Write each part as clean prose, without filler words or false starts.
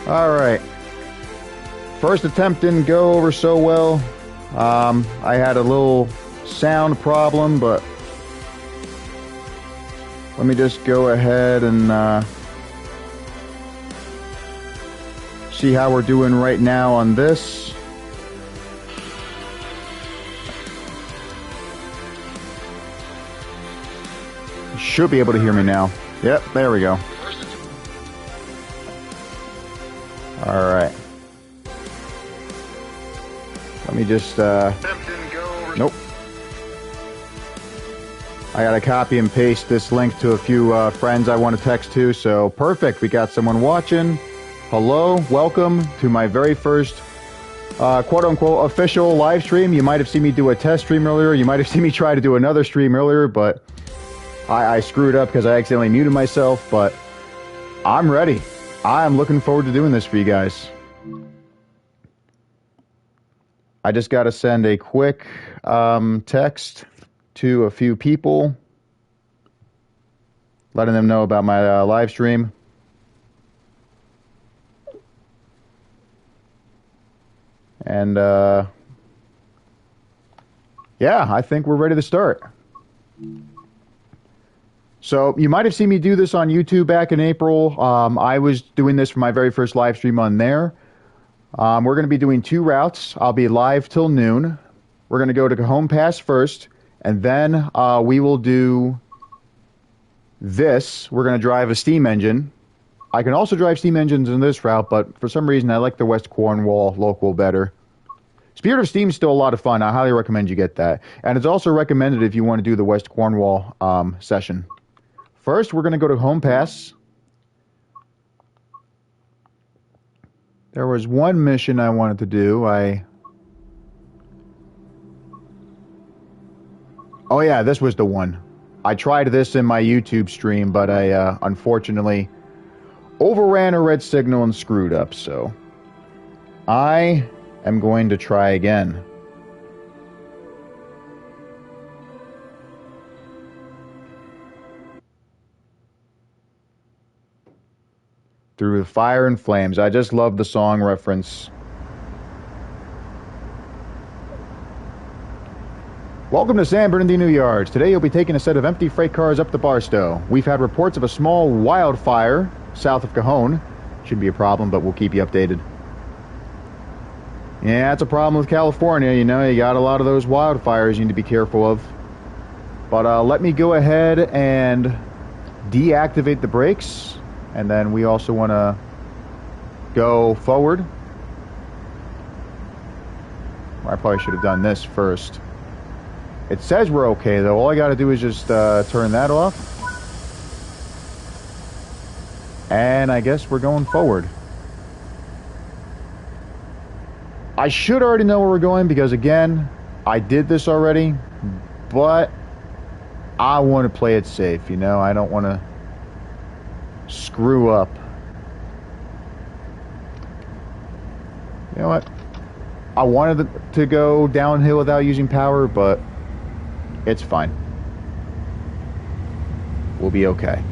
Alright. First attempt didn't go over so well. I had a little sound problem, but let me just go ahead and see how we're doing right now on this. You should be able to hear me now. Yep, there we go. Alright. Let me just, nope. I gotta copy and paste this link to a few friends I want to text to, so perfect. We got someone watching. Hello, welcome to my very first quote-unquote official live stream. You might have seen me do a test stream earlier. You might have seen me try to do another stream earlier, but I screwed up because I accidentally muted myself, but I'm ready. I'm looking forward to doing this for you guys. I just got to send a quick text to a few people, letting them know about my live stream. And, yeah, I think we're ready to start. So, you might have seen me do this on YouTube back in April. I was doing this for my very first live stream on there. We're going to be doing 2 routes. I'll be live till noon. We're going to go to Cajon Pass first, and then we will do this. We're going to drive a steam engine. I can also drive steam engines in this route, but for some reason I like the West Cornwall local better. Spirit of Steam is still a lot of fun. I highly recommend you get that. And it's also recommended if you want to do the West Cornwall session. First, we're going to go to Home Pass. There was one mission I wanted to do. Oh yeah, this was the one. I tried this in my YouTube stream, but I unfortunately overran a red signal and screwed up, so I am going to try again. Through the fire and flames. I just love the song reference. Welcome to San Bernardino Yards. Today you'll be taking a set of empty freight cars up to Barstow. We've had reports of a small wildfire south of Cajon. Shouldn't be a problem, but we'll keep you updated. Yeah, it's a problem with California. You know, you got a lot of those wildfires you need to be careful of. But let me go ahead and deactivate the brakes. And then we also want to go forward. I probably should have done this first. It says we're okay, though. All I got to do is just turn that off. And I guess we're going forward. I should already know where we're going because, again, I did this already. But I want to play it safe, you know? I don't want to screw up. You know what? I wanted to go downhill without using power, but it's fine. We'll be okay.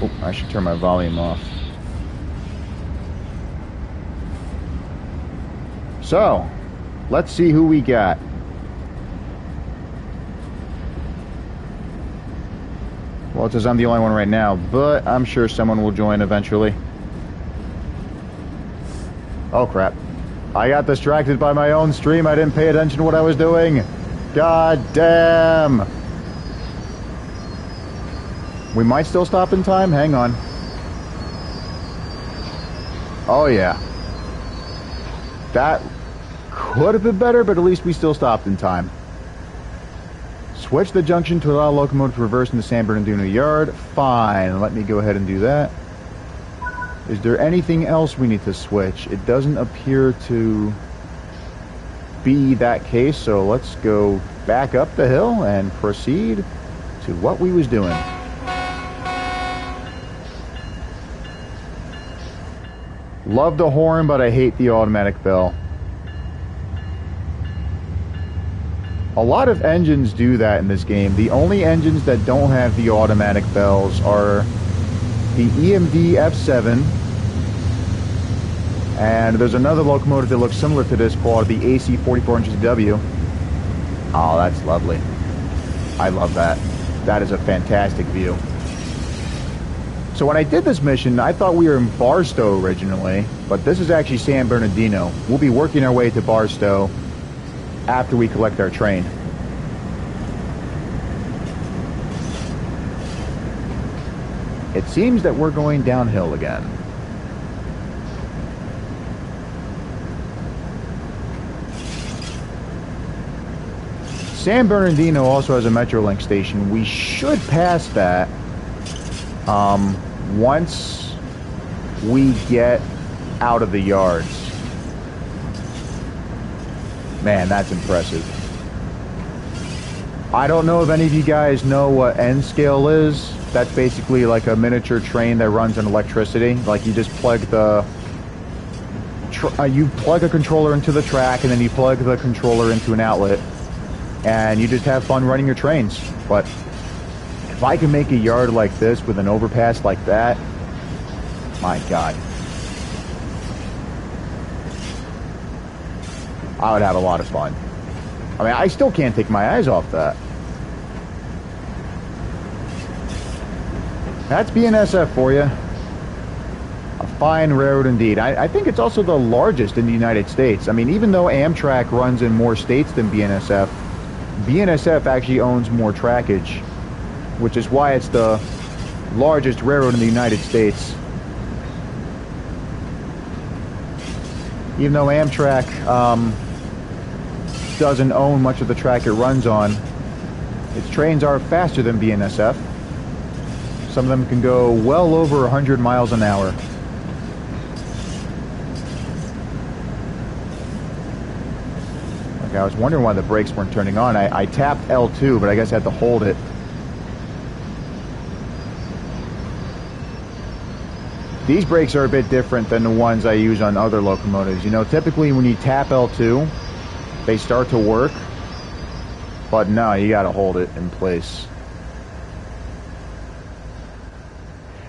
Oh, I should turn my volume off. So, let's see who we got. Well, it says I'm the only one right now, but I'm sure someone will join eventually. Oh, crap. I got distracted by my own stream. I didn't pay attention to what I was doing. God damn. We might still stop in time. Hang on. Oh, yeah. That could have been better, but at least we still stopped in time. Switch the junction to allow locomotive to reverse into San Bernardino Yard. Fine. Let me go ahead and do that. Is there anything else we need to switch? It doesn't appear to be that case, so let's go back up the hill and proceed to what we was doing. Love the horn, but I hate the automatic bell. A lot of engines do that in this game. The only engines that don't have the automatic bells are the EMD F7, and there's another locomotive that looks similar to this called the AC 4400W. Oh, that's lovely. I love that. That is a fantastic view. So when I did this mission, I thought we were in Barstow originally, but this is actually San Bernardino. We'll be working our way to Barstow after we collect our train. It seems that we're going downhill again. San Bernardino also has a Metrolink station. We should pass that once we get out of the yards. Man, that's impressive. I don't know if any of you guys know what N scale is. That's basically like a miniature train that runs on electricity. Like you just plug the you plug a controller into the track, and then you plug the controller into an outlet, and you just have fun running your trains. But if I can make a yard like this with an overpass like that, my God, I would have a lot of fun. I mean, I still can't take my eyes off that. That's BNSF for you. A fine railroad indeed. I think it's also the largest in the United States. I mean, even though Amtrak runs in more states than BNSF, BNSF actually owns more trackage, which is why it's the largest railroad in the United States. Even though Amtrak doesn't own much of the track it runs on, its trains are faster than BNSF. Some of them can go well over 100 miles an hour. Okay, I was wondering why the brakes weren't turning on. I tapped L2, but I guess I had to hold it. These brakes are a bit different than the ones I use on other locomotives. You know, typically when you tap L2, they start to work. But no, you gotta hold it in place.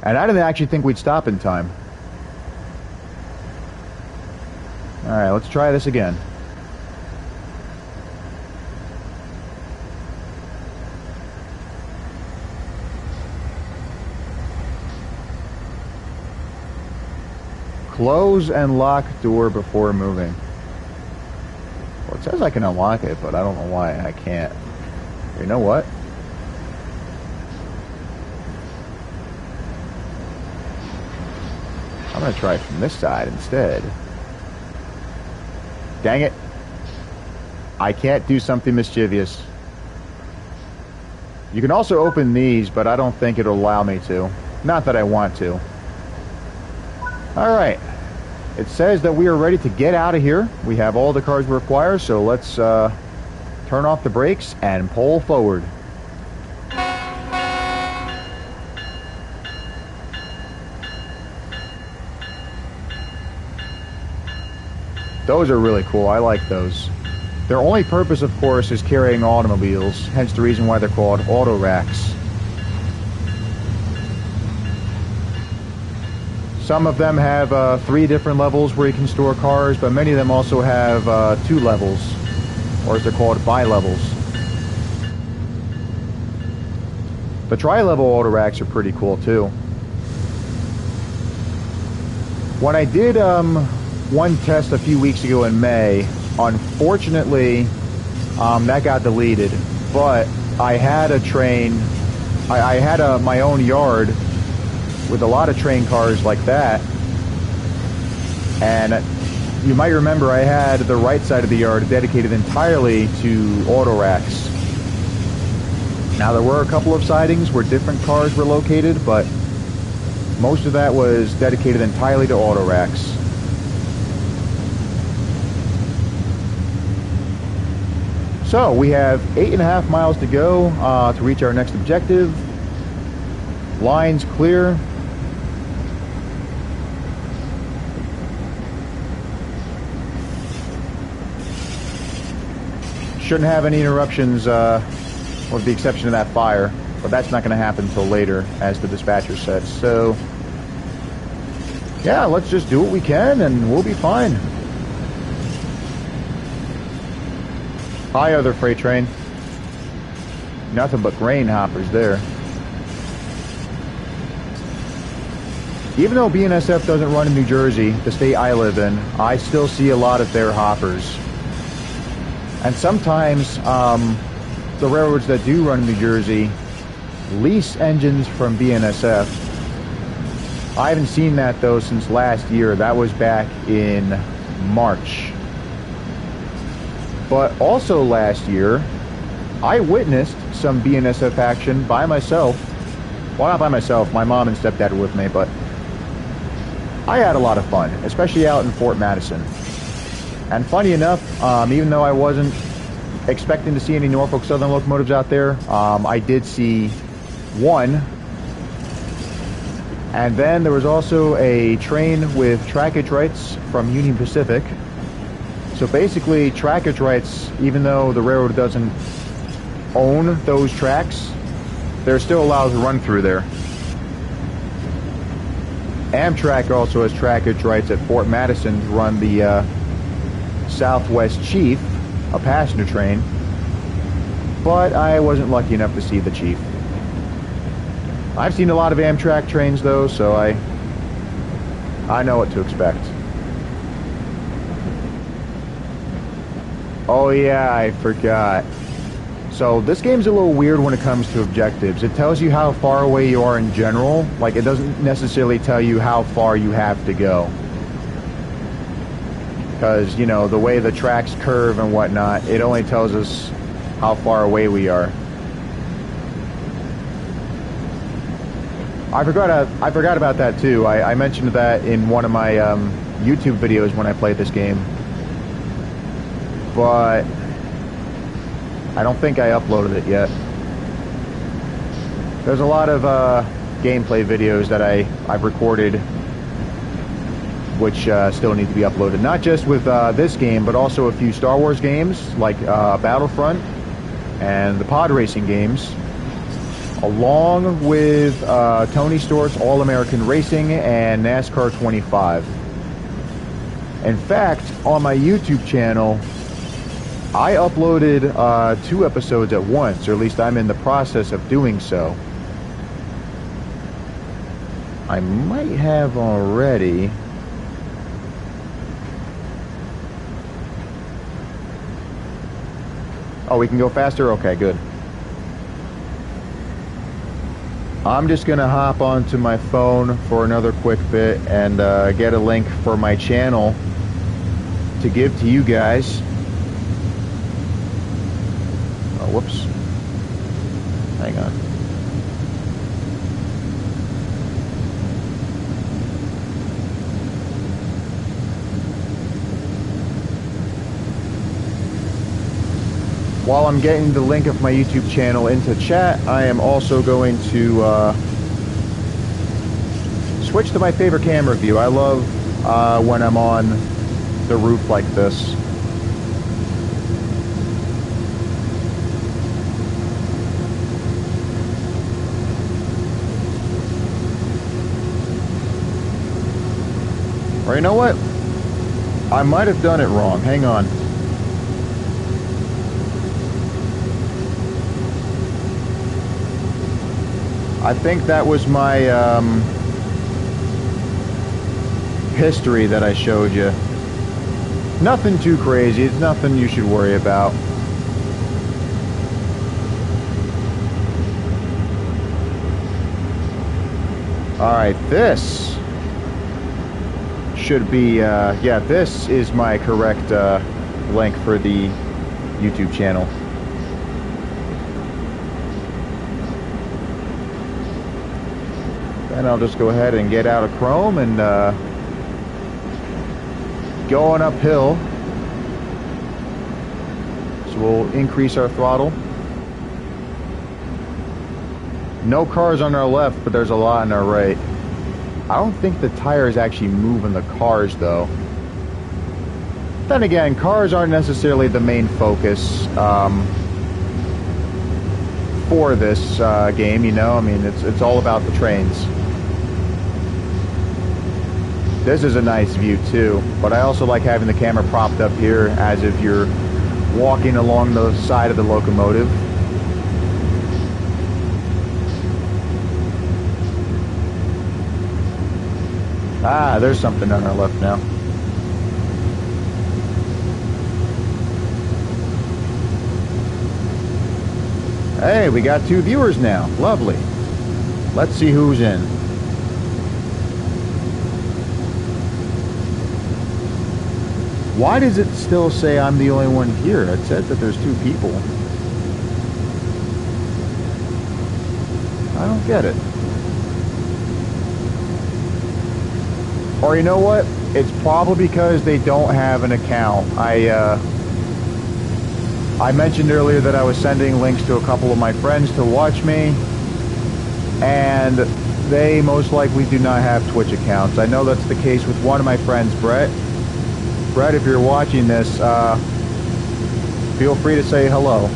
And I didn't actually think we'd stop in time. Alright, let's try this again. Close and lock door before moving. Well, it says I can unlock it, but I don't know why I can't. You know what? I'm going to try it from this side instead. Dang it. I can't do something mischievous. You can also open these, but I don't think it'll allow me to. Not that I want to. Alright. It says that we are ready to get out of here. We have all the cars we require, so let's turn off the brakes and pull forward. Those are really cool. I like those. Their only purpose, of course, is carrying automobiles, hence the reason why they're called auto racks. Some of them have 3 different levels where you can store cars, but many of them also have 2 levels, or as they're called, bi-levels. The tri-level auto racks are pretty cool too. When I did one test a few weeks ago in May, unfortunately that got deleted, but I had a train, I had my own yard with a lot of train cars like that, and you might remember I had the right side of the yard dedicated entirely to auto racks. Now there were a couple of sidings where different cars were located, but most of that was dedicated entirely to auto racks. So we have 8.5 miles to go to reach our next objective. Lines clear. Shouldn't have any interruptions, with the exception of that fire. But that's not going to happen until later, as the dispatcher said. So, yeah, let's just do what we can, and we'll be fine. Hi, other freight train. Nothing but grain hoppers there. Even though BNSF doesn't run in New Jersey, the state I live in, I still see a lot of their hoppers. And sometimes the railroads that do run in New Jersey lease engines from BNSF. I haven't seen that though since last year. That was back in March. But also last year, I witnessed some BNSF action by myself. Well, not by myself. My mom and stepdad were with me, but I had a lot of fun, especially out in Fort Madison. And funny enough, even though I wasn't expecting to see any Norfolk Southern locomotives out there, I did see one. And then there was also a train with trackage rights from Union Pacific. So basically, trackage rights, even though the railroad doesn't own those tracks, they're still allowed to run through there. Amtrak also has trackage rights at Fort Madison to run the Southwest Chief, a passenger train, but I wasn't lucky enough to see the Chief. I've seen a lot of Amtrak trains though, so I know what to expect. Oh yeah, I forgot. So this game's a little weird when it comes to objectives. It tells you how far away you are in general. Like, it doesn't necessarily tell you how far you have to go. Because, you know, the way the tracks curve and whatnot, it only tells us how far away we are. I forgot about that too. I mentioned that in one of my YouTube videos when I played this game. But I don't think I uploaded it yet. There's a lot of gameplay videos that I've recorded which still need to be uploaded. Not just with this game, but also a few Star Wars games like Battlefront and the pod racing games, along with Tony Stewart's All-American Racing and NASCAR 25. In fact, on my YouTube channel, I uploaded 2 episodes at once, or at least I'm in the process of doing so. I might have already. Oh, we can go faster? Okay, good. I'm just going to hop onto my phone for another quick bit and get a link for my channel to give to you guys. Oh, whoops. Hang on. While I'm getting the link of my YouTube channel into chat, I am also going to switch to my favorite camera view. I love when I'm on the roof like this. Or you know what? I might have done it wrong. Hang on. I think that was my history that I showed you. Nothing too crazy. It's nothing you should worry about. Alright, this should be, yeah, this is my correct link for the YouTube channel. And I'll just go ahead and get out of Chrome and go on uphill. So we'll increase our throttle. No cars on our left, but there's a lot on our right. I don't think the tires actually move in the cars though. Then again, cars aren't necessarily the main focus for this game, you know? I mean, it's all about the trains. This is a nice view too, but I also like having the camera propped up here as if you're walking along the side of the locomotive. Ah, there's something on our left now. Hey, we got 2 viewers now. Lovely. Let's see who's in. Why does it still say I'm the only one here? It said that there's 2 people. I don't get it. Or you know what? It's probably because they don't have an account. I mentioned earlier that I was sending links to a couple of my friends to watch me, and they most likely do not have Twitch accounts. I know that's the case with one of my friends, Brett. Brett, if you're watching this, feel free to say hello.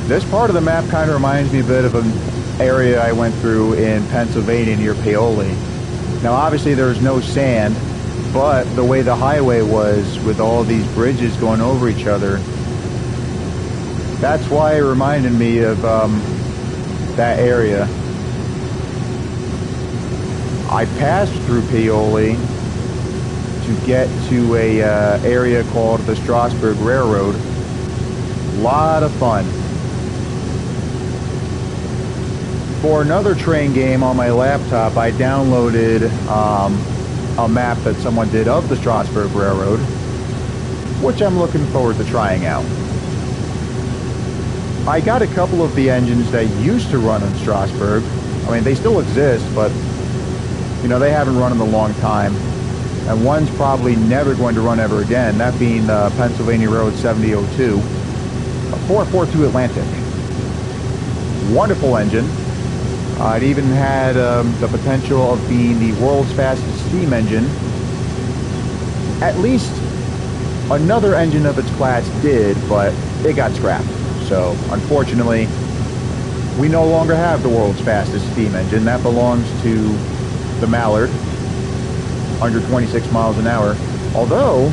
This part of the map kind of reminds me a bit of an area I went through in Pennsylvania near Paoli. Now obviously there's no sand, but the way the highway was with all these bridges going over each other, that's why it reminded me of that area. I passed through Paoli to get to a area called the Strasburg Railroad. Lot of fun. For another train game on my laptop, I downloaded a map that someone did of the Strasburg Railroad, which I'm looking forward to trying out. I got a couple of the engines that used to run in Strasburg. I mean, they still exist, but, you know, they haven't run in a long time. And one's probably never going to run ever again, that being Pennsylvania Road 7002, a 442 Atlantic. Wonderful engine. It even had the potential of being the world's fastest steam engine. At least another engine of its class did, but it got scrapped. So, unfortunately, we no longer have the world's fastest steam engine. That belongs to the Mallard, under 26 miles an hour. Although,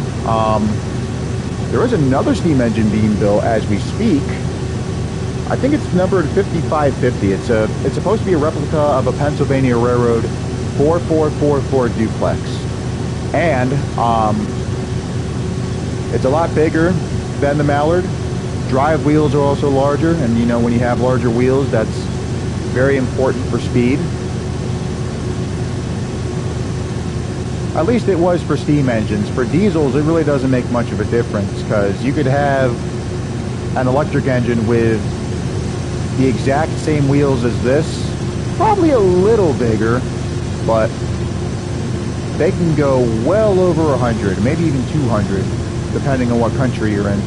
there is another steam engine being built as we speak. I think it's numbered 5550. It's supposed to be a replica of a Pennsylvania Railroad 4444 duplex. And it's a lot bigger than the Mallard. Drive wheels are also larger, and you know, when you have larger wheels, that's very important for speed. At least it was for steam engines. For diesels, it really doesn't make much of a difference, because you could have an electric engine with the exact same wheels as this, probably a little bigger, but they can go well over 100, maybe even 200, depending on what country you're in.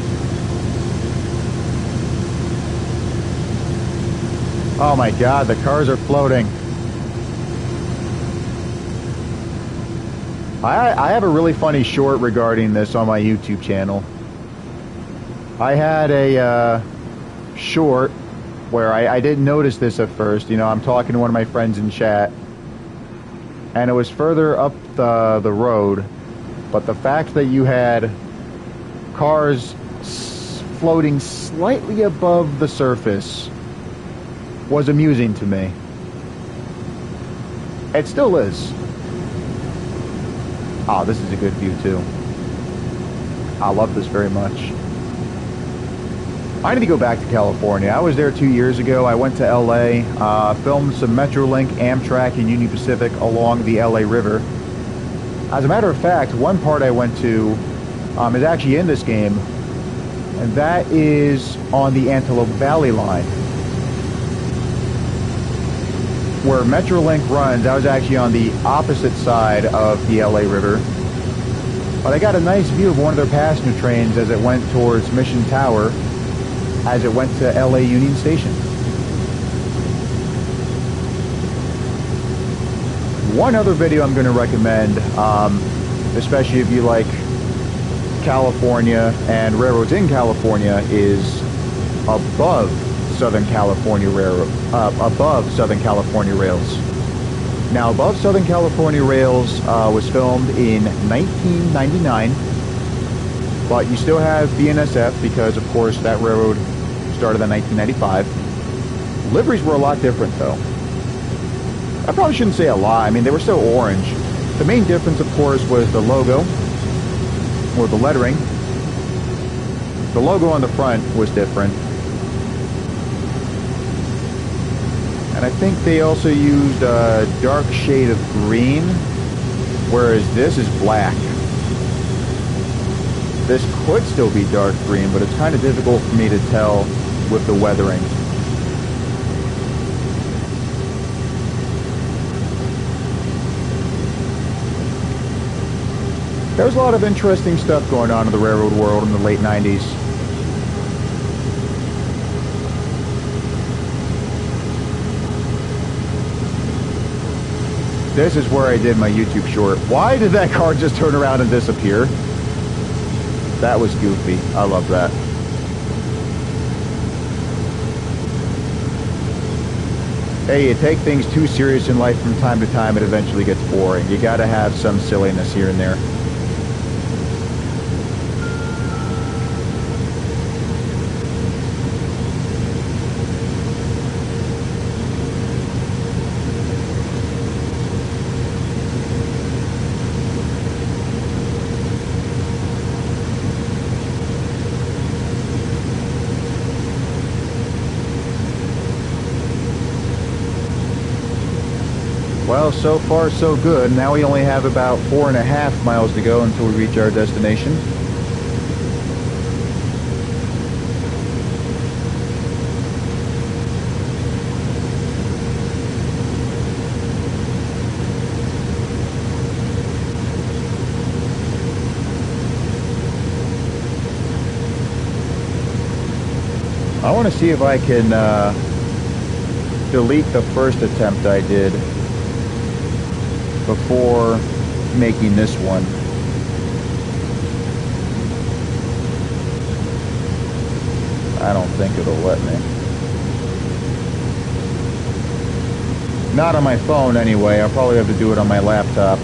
Oh my God, the cars are floating. I have a really funny short regarding this on my YouTube channel. I had a short where I didn't notice this at first. You know, I'm talking to one of my friends in chat, and it was further up the road, but the fact that you had cars floating slightly above the surface was amusing to me. It still is. Oh, this is a good view too. I love this very much. I need to go back to California. I was there 2 years ago. I went to LA, filmed some Metrolink, Amtrak, and Union Pacific along the LA River. As a matter of fact, one part I went to is actually in this game, and that is on the Antelope Valley line. Where Metrolink runs, I was actually on the opposite side of the LA River. But I got a nice view of one of their passenger trains as it went towards Mission Tower, as it went to LA Union Station. One other video I'm going to recommend, especially if you like California and railroads in California, is above Southern California Railroad, above Southern California Rails. Now, Above Southern California Rails was filmed in 1999, but you still have BNSF because, of course, that railroad started in 1995. Liveries were a lot different, though. I probably shouldn't say a lot. I mean, they were still orange. The main difference, of course, was the logo, or the lettering. The logo on the front was different. And I think they also used a dark shade of green, whereas this is black. This could still be dark green, but it's kind of difficult for me to tell with the weathering. There was a lot of interesting stuff going on in the railroad world in the late 90s. This is where I did my YouTube short. Why did that car just turn around and disappear? That was goofy. I love that. Hey, you take things too serious in life from time to time, it eventually gets boring. You gotta have some silliness here and there. Well, so far so good. Now we only have about 4.5 miles to go until we reach our destination. I want to see if I can delete the first attempt I did before making this one. I don't think it'll let me. Not on my phone anyway. I'll probably have to do it on my laptop.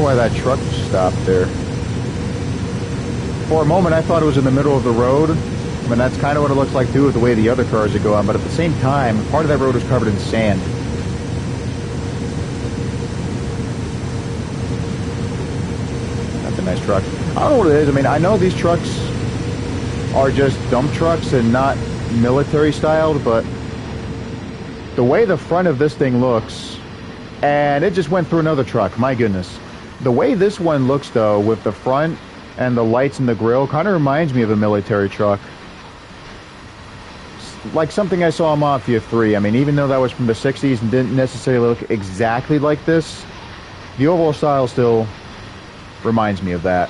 Why that truck stopped there. For a moment I thought it was in the middle of the road. I mean, that's kind of what it looks like too with the way the other cars are going, but at the same time part of that road was covered in sand. That's a nice truck. I don't know what it is. I mean, I know these trucks are just dump trucks and not military styled, but the way the front of this thing looks, and it just went through another truck, my goodness. The way this one looks, though, with the front and the lights and the grill, kind of reminds me of a military truck. Like something I saw in Mafia 3. I mean, even though that was from the 60s and didn't necessarily look exactly like this, the overall style still reminds me of that.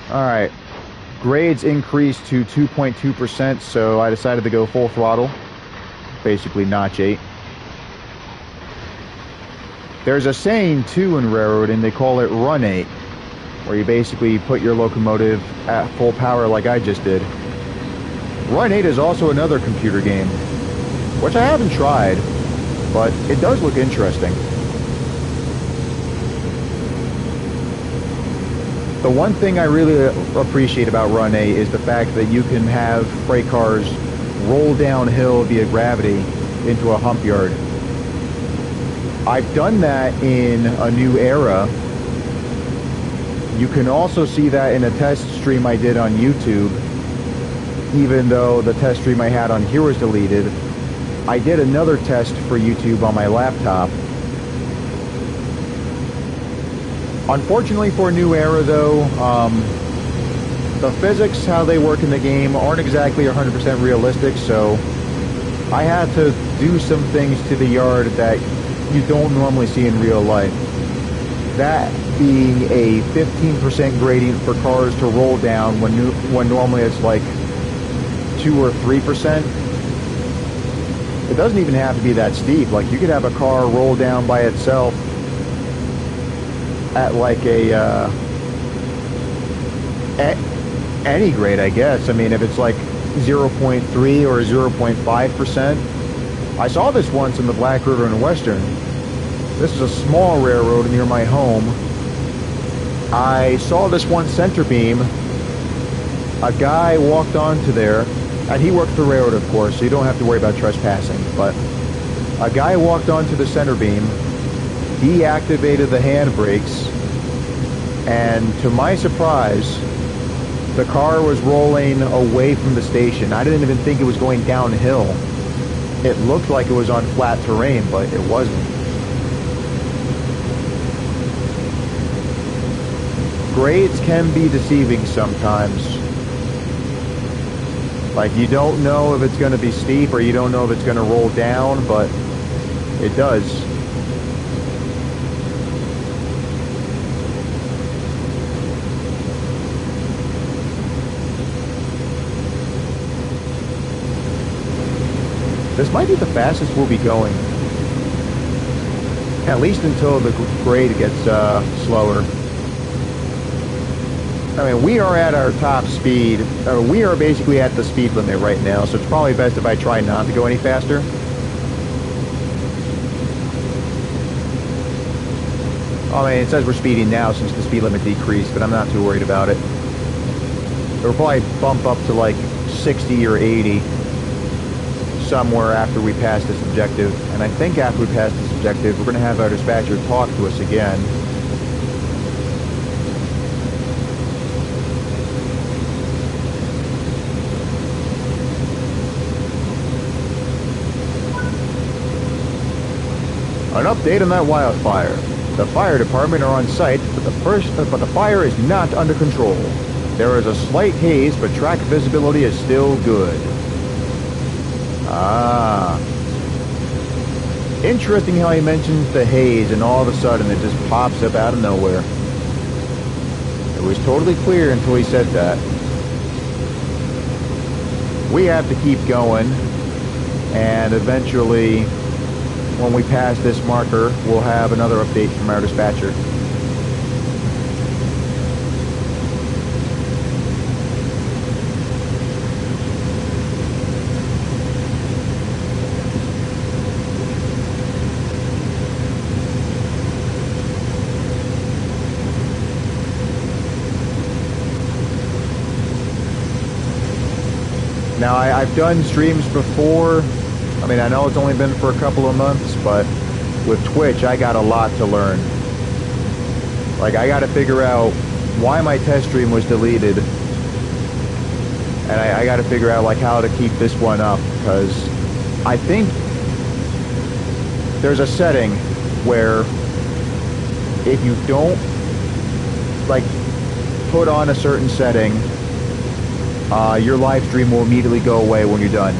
Alright. Grades increased to 2.2%, so I decided to go full throttle. Basically, notch 8. There's a saying, too, in railroading, they call it Run 8, where you basically put your locomotive at full power like I just did. Run 8 is also another computer game, which I haven't tried, but it does look interesting. The one thing I really appreciate about Run 8 is the fact that you can have freight cars roll downhill via gravity into a hump yard. I've done that in A New Era, You can also see that in a test stream I did on YouTube. Even though the test stream I had on here was deleted, I did another test for YouTube on my laptop. Unfortunately for New Era though, the physics, how they work in the game, aren't exactly 100% realistic, so I had to do some things to the yard that you don't normally see in real life. That being a 15% gradient for cars to roll down when normally it's like 2 or 3%. It doesn't even have to be that steep. Like, you could have a car roll down by itself at like a any grade, I guess. I mean, if it's like 0.3 or 0.5%. I saw this once in the Black River and Western. This is a small railroad near my home. I saw this one center beam. A guy walked onto there, and he worked the railroad, of course, so you don't have to worry about trespassing, but a guy walked onto the center beam. He activated the handbrakes, and to my surprise, the car was rolling away from the station. I didn't even think it was going downhill. It looked like it was on flat terrain, but it wasn't. Grades can be deceiving sometimes. Like, you don't know if it's going to be steep or you don't know if it's going to roll down, but it does. This might be the fastest we'll be going. At least until the grade gets slower. I mean, we are at our top speed. We are basically at the speed limit right now, so it's probably best if I try not to go any faster. I mean, it says we're speeding now since the speed limit decreased, but I'm not too worried about it. It'll probably bump up to like 60 or 80 somewhere after we pass this objective. And I think after we pass this objective, we're going to have our dispatcher talk to us again. An update on that wildfire. The fire department are on site, but the fire is not under control. There is a slight haze, but track visibility is still good. Ah. Interesting how he mentions the haze, and all of a sudden it just pops up out of nowhere. It was totally clear until he said that. We have to keep going, and eventually, when we pass this marker, we'll have another update from our dispatcher. Now, I've done streams before. I mean, I know it's only been for a couple of months, but with Twitch, I got a lot to learn. Like, I got to figure out why my test stream was deleted. And I got to figure out, like, how to keep this one up. Because I think there's a setting where if you don't, like, put on a certain setting, your live stream will immediately go away when you're done.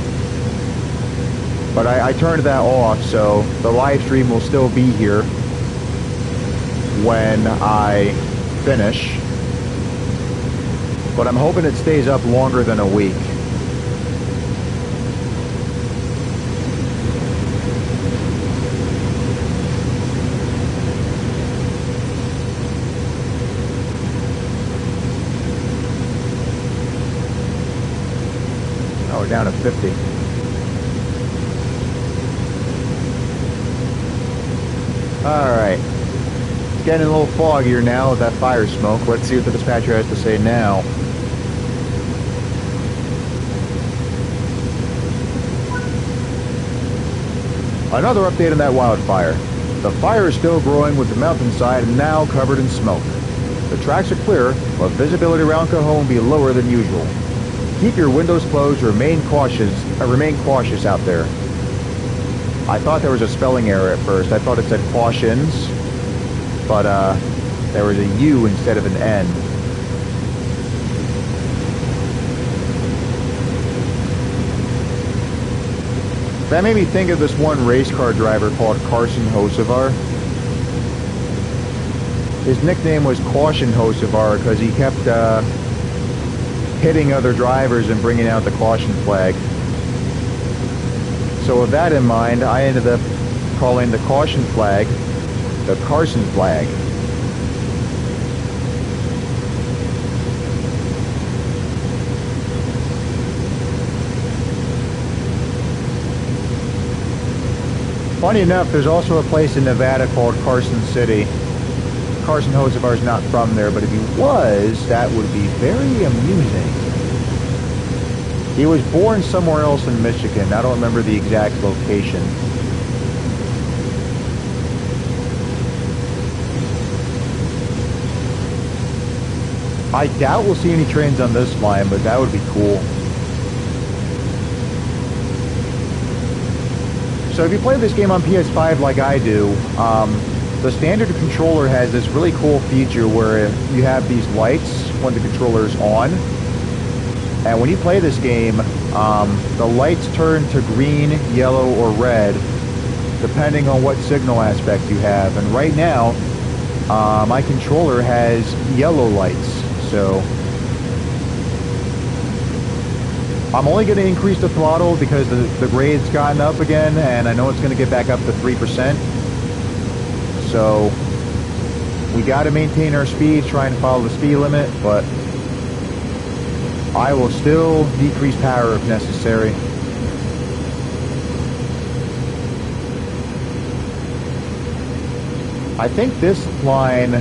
But I turned that off, so the live stream will still be here when I finish. But I'm hoping it stays up longer than a week. Oh, we're down to 50. Alright, it's getting a little foggier now with that fire smoke. Let's see what the dispatcher has to say now. Another update on that wildfire. The fire is still growing with the mountainside now covered in smoke. The tracks are clear, but visibility around Cajon will be lower than usual. Keep your windows closed or remain cautious out there. I thought there was a spelling error at first. I thought it said cautions, but there was a U instead of an N. That made me think of this one race car driver called Carson Hocevar. His nickname was Caution Hocevar because he kept hitting other drivers and bringing out the caution flag. So with that in mind, I ended up calling the caution flag the Carson flag. Funny enough, there's also a place in Nevada called Carson City. Carson Hocevar is not from there, but if he was, that would be very amusing. He was born somewhere else in Michigan. I don't remember the exact location. I doubt we'll see any trains on this line, but that would be cool. So if you play this game on PS5 like I do, the standard controller has this really cool feature where you have these lights when the controller's on. And when you play this game, the lights turn to green, yellow, or red, depending on what signal aspect you have. And right now, my controller has yellow lights. So I'm only going to increase the throttle because the grade's gotten up again, and I know it's going to get back up to 3%. So we got to maintain our speed, try and follow the speed limit, but I will still decrease power if necessary. I think this line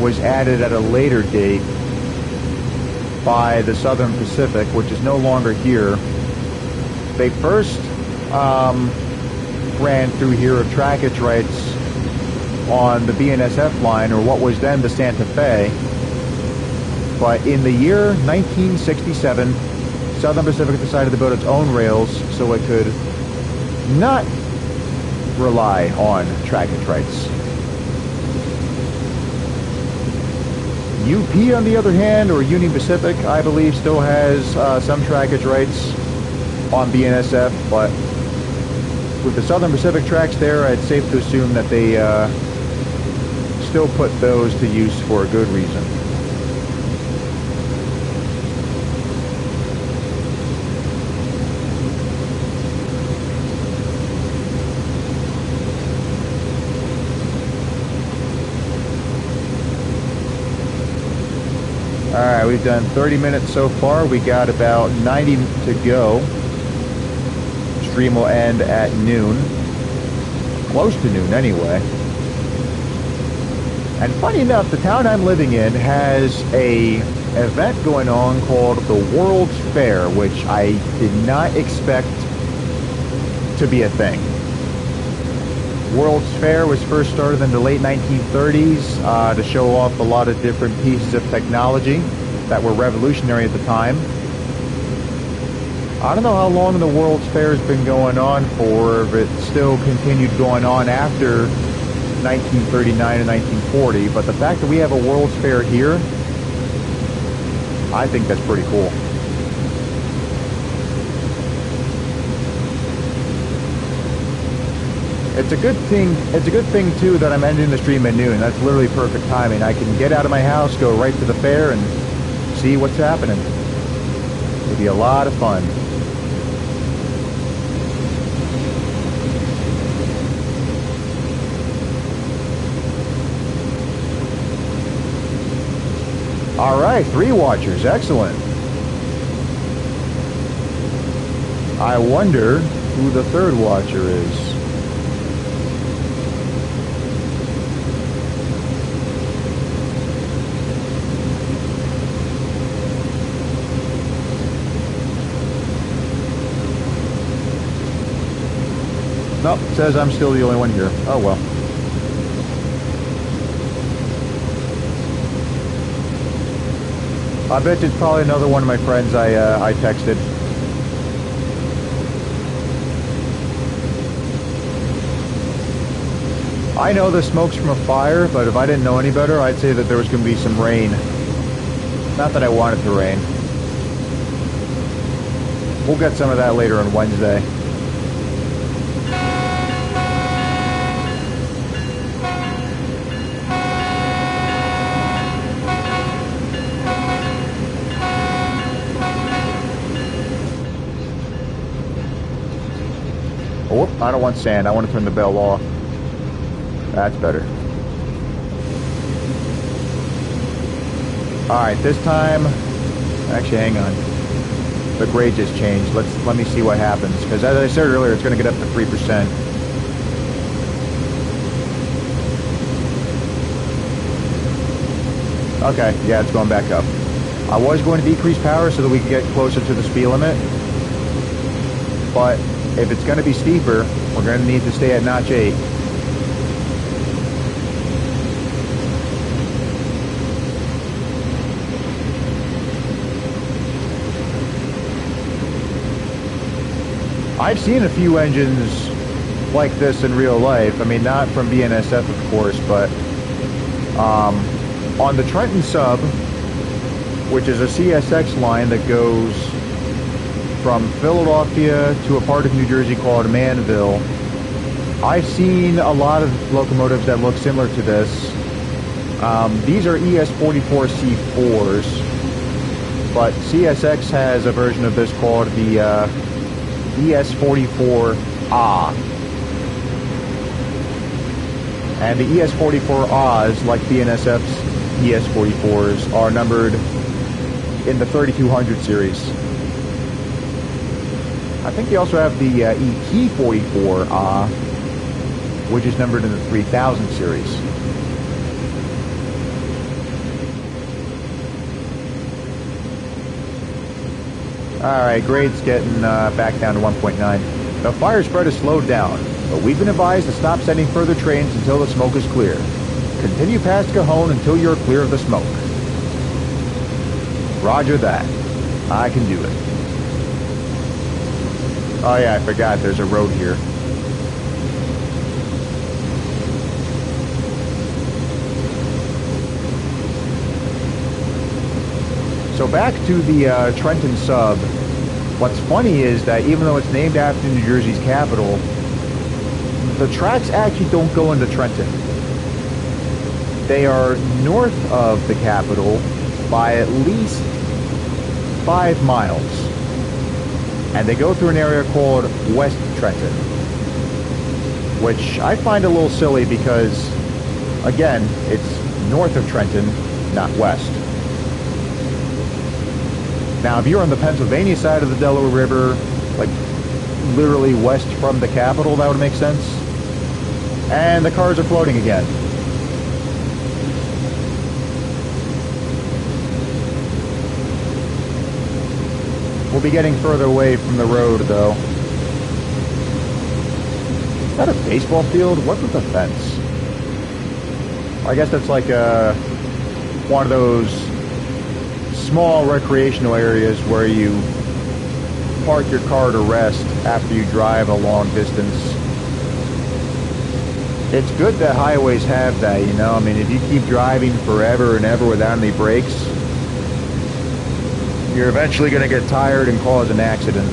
was added at a later date by the Southern Pacific, which is no longer here. They first ran through here of trackage rights on the BNSF line, or what was then the Santa Fe. But in the year 1967, Southern Pacific decided to build its own rails so it could not rely on trackage rights. UP, on the other hand, or Union Pacific, I believe, still has some trackage rights on BNSF, but with the Southern Pacific tracks there, it's safe to assume that they still put those to use for a good reason. Alright, we've done 30 minutes so far. We got about 90 to go. Stream will end at noon. Close to noon, anyway. And funny enough, the town I'm living in has a event going on called the World's Fair, which I did not expect to be a thing. World's Fair was first started in the late 1930s to show off a lot of different pieces of technology that were revolutionary at the time. I don't know how long the World's Fair has been going on for, but it still continued going on after 1939 and 1940, but the fact that we have a World's Fair here, I think that's pretty cool. It's a good thing too that I'm ending the stream at noon. That's literally perfect timing. I can get out of my house, go right to the fair, and see what's happening. It'll be a lot of fun. All right, 3 watchers, excellent. I wonder who the 3rd watcher is. Nope, says I'm still the only one here. Oh well. I bet it's probably another one of my friends I texted. I know the smoke's from a fire, but if I didn't know any better, I'd say that there was going to be some rain. Not that I want it to rain. We'll get some of that later on Wednesday. Oh, I don't want sand. I want to turn the bell off. That's better. Alright, this time... Actually, hang on. The grade just changed. Let me see what happens. Because as I said earlier, it's going to get up to 3%. Okay, yeah, it's going back up. I was going to decrease power so that we could get closer to the speed limit. But if it's going to be steeper, we're going to need to stay at notch 8. I've seen a few engines like this in real life. I mean, not from BNSF, of course, but on the Trenton sub, which is a CSX line that goes from Philadelphia to a part of New Jersey called Manville, I've seen a lot of locomotives that look similar to this. These are ES44 C4s, but CSX has a version of this called the ES44A. And the ES44As, like BNSF's ES44s, are numbered in the 3200 series. I think they also have the ET44A, which is numbered in the 3000 series. Alright, grade's getting back down to 1.9. The fire spread has slowed down, but we've been advised to stop sending further trains until the smoke is clear. Continue past Cajon until you're clear of the smoke. Roger that. I can do it. Oh yeah, I forgot there's a road here. So back to the Trenton sub. What's funny is that even though it's named after New Jersey's capital, the tracks actually don't go into Trenton. They are north of the capital by at least 5 miles. And they go through an area called West Trenton, which I find a little silly because, again, it's north of Trenton, not west. Now, if you're on the Pennsylvania side of the Delaware River, like literally west from the capital, that would make sense. And the cars are floating again. We'll be getting further away from the road, though. Is that a baseball field? What's with the fence? I guess that's like one of those small recreational areas where you park your car to rest after you drive a long distance. It's good that highways have that, you know? I mean, if you keep driving forever and ever without any brakes, you're eventually going to get tired and cause an accident.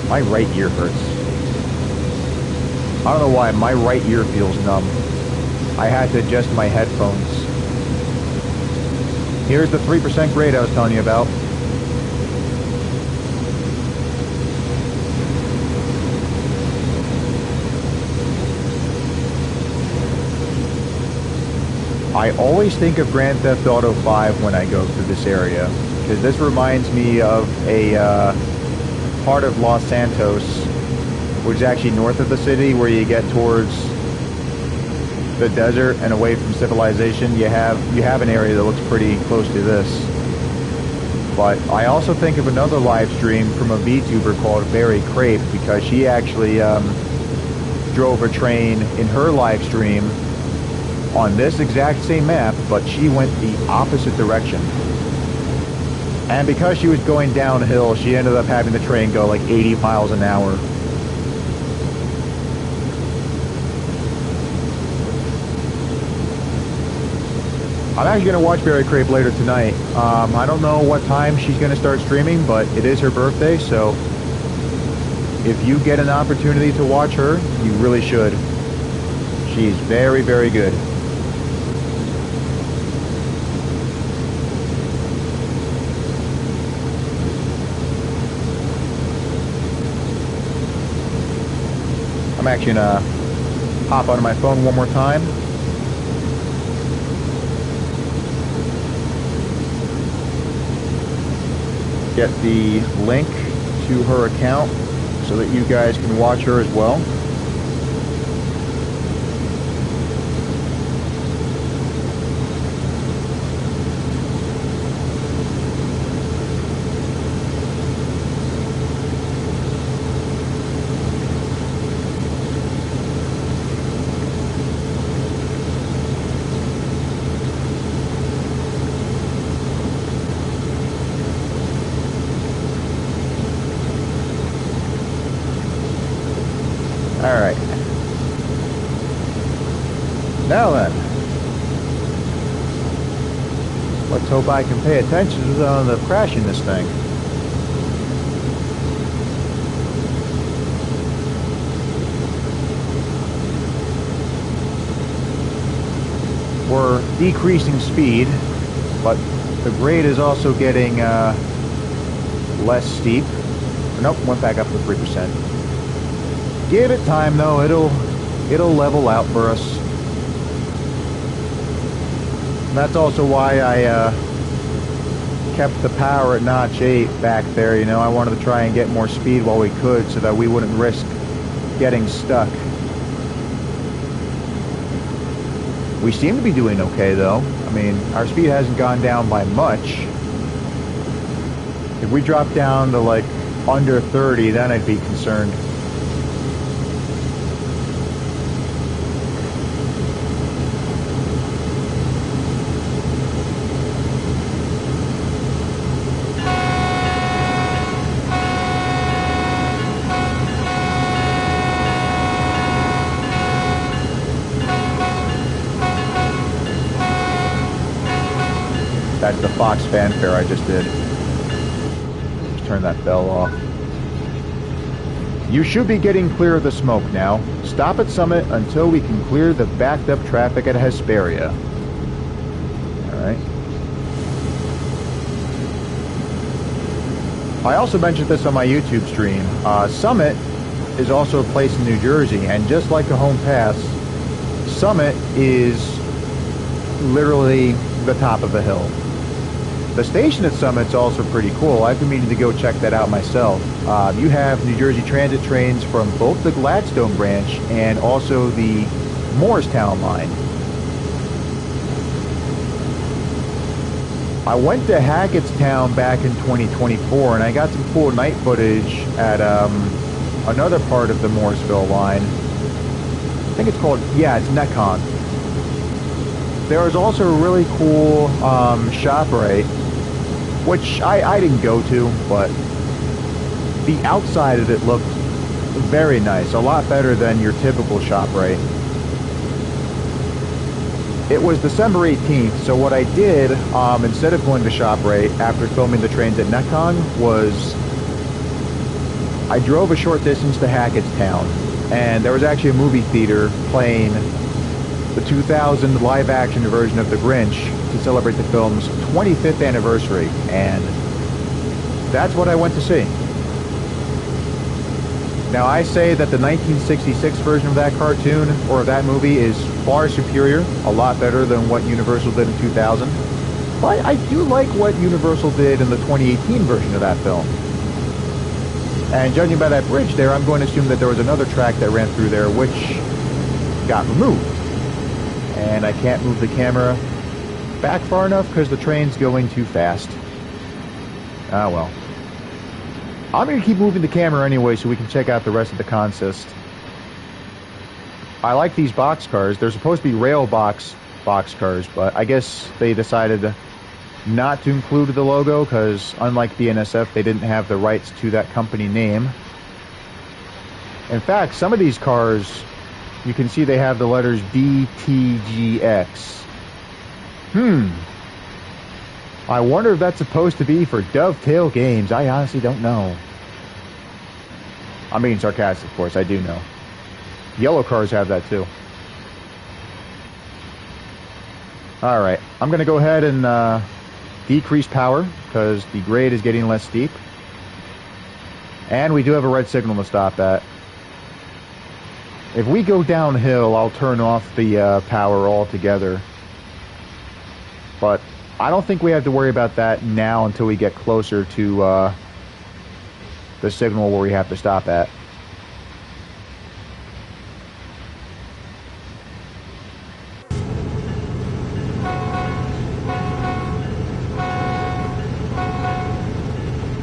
My right ear hurts. I don't know why, my right ear feels numb. I had to adjust my headphones. Here's the 3% grade I was telling you about. I always think of Grand Theft Auto 5 when I go through this area, because this reminds me of a part of Los Santos, which is actually north of the city, where you get towards the desert and away from civilization. You have an area that looks pretty close to this. But I also think of another live stream from a VTuber called Very Crepe, because she actually drove a train in her live stream on this exact same map, but she went the opposite direction. And because she was going downhill, she ended up having the train go like 80 miles an hour. I'm actually going to watch Berry Crepe later tonight. I don't know what time she's going to start streaming, but it is her birthday, so if you get an opportunity to watch her, you really should. She's very, very good. I'm actually going to hop onto my phone one more time. Get the link to her account so that you guys can watch her as well. Alright. Now then. Let's hope I can pay attention to the crash in this thing. We're decreasing speed, but the grade is also getting less steep. Nope, went back up to 3%. Give it time though, it'll level out for us. And that's also why I kept the power at notch 8 back there, you know. I wanted to try and get more speed while we could so that we wouldn't risk getting stuck. We seem to be doing okay though. I mean, our speed hasn't gone down by much. If we drop down to like under 30, then I'd be concerned. That's the Fox fanfare I just did. Just turn that bell off. You should be getting clear of the smoke now. Stop at Summit until we can clear the backed up traffic at Hesperia. Alright. I also mentioned this on my YouTube stream. Summit is also a place in New Jersey, and just like the Home Pass, Summit is literally the top of a hill. The station at Summit's also pretty cool. I've been meaning to go check that out myself. You have New Jersey Transit trains from both the Gladstone branch and also the Morristown line. I went to Hackettstown back in 2024 and I got some cool night footage at another part of the Morrisville line. I think it's called, yeah, it's Necon. There was also a really cool ShopRite, which I didn't go to, but the outside of it looked very nice, a lot better than your typical ShopRite. It was December 18th, so what I did, instead of going to ShopRite after filming the trains at Necon, was I drove a short distance to Hackettstown, and there was actually a movie theater playing the 2000 live-action version of The Grinch to celebrate the film's 25th anniversary, and that's what I went to see. Now, I say that the 1966 version of that cartoon, or of that movie, is far superior, a lot better than what Universal did in 2000, but I do like what Universal did in the 2018 version of that film. And judging by that bridge there, I'm going to assume that there was another track that ran through there which got removed. And I can't move the camera back far enough because the train's going too fast. Ah, well. I'm going to keep moving the camera anyway so we can check out the rest of the consist. I like these boxcars. They're supposed to be rail boxcars, but I guess they decided not to include the logo because, unlike the NSF, they didn't have the rights to that company name. In fact, some of these cars, you can see they have the letters DTGX. I wonder if that's supposed to be for Dovetail Games. I honestly don't know. I'm being sarcastic, of course. I do know. Yellow cars have that too. Alright, I'm going to go ahead and decrease power because the grade is getting less steep. And we do have a red signal to stop at. If we go downhill, I'll turn off the power altogether. But I don't think we have to worry about that now until we get closer to the signal where we have to stop at.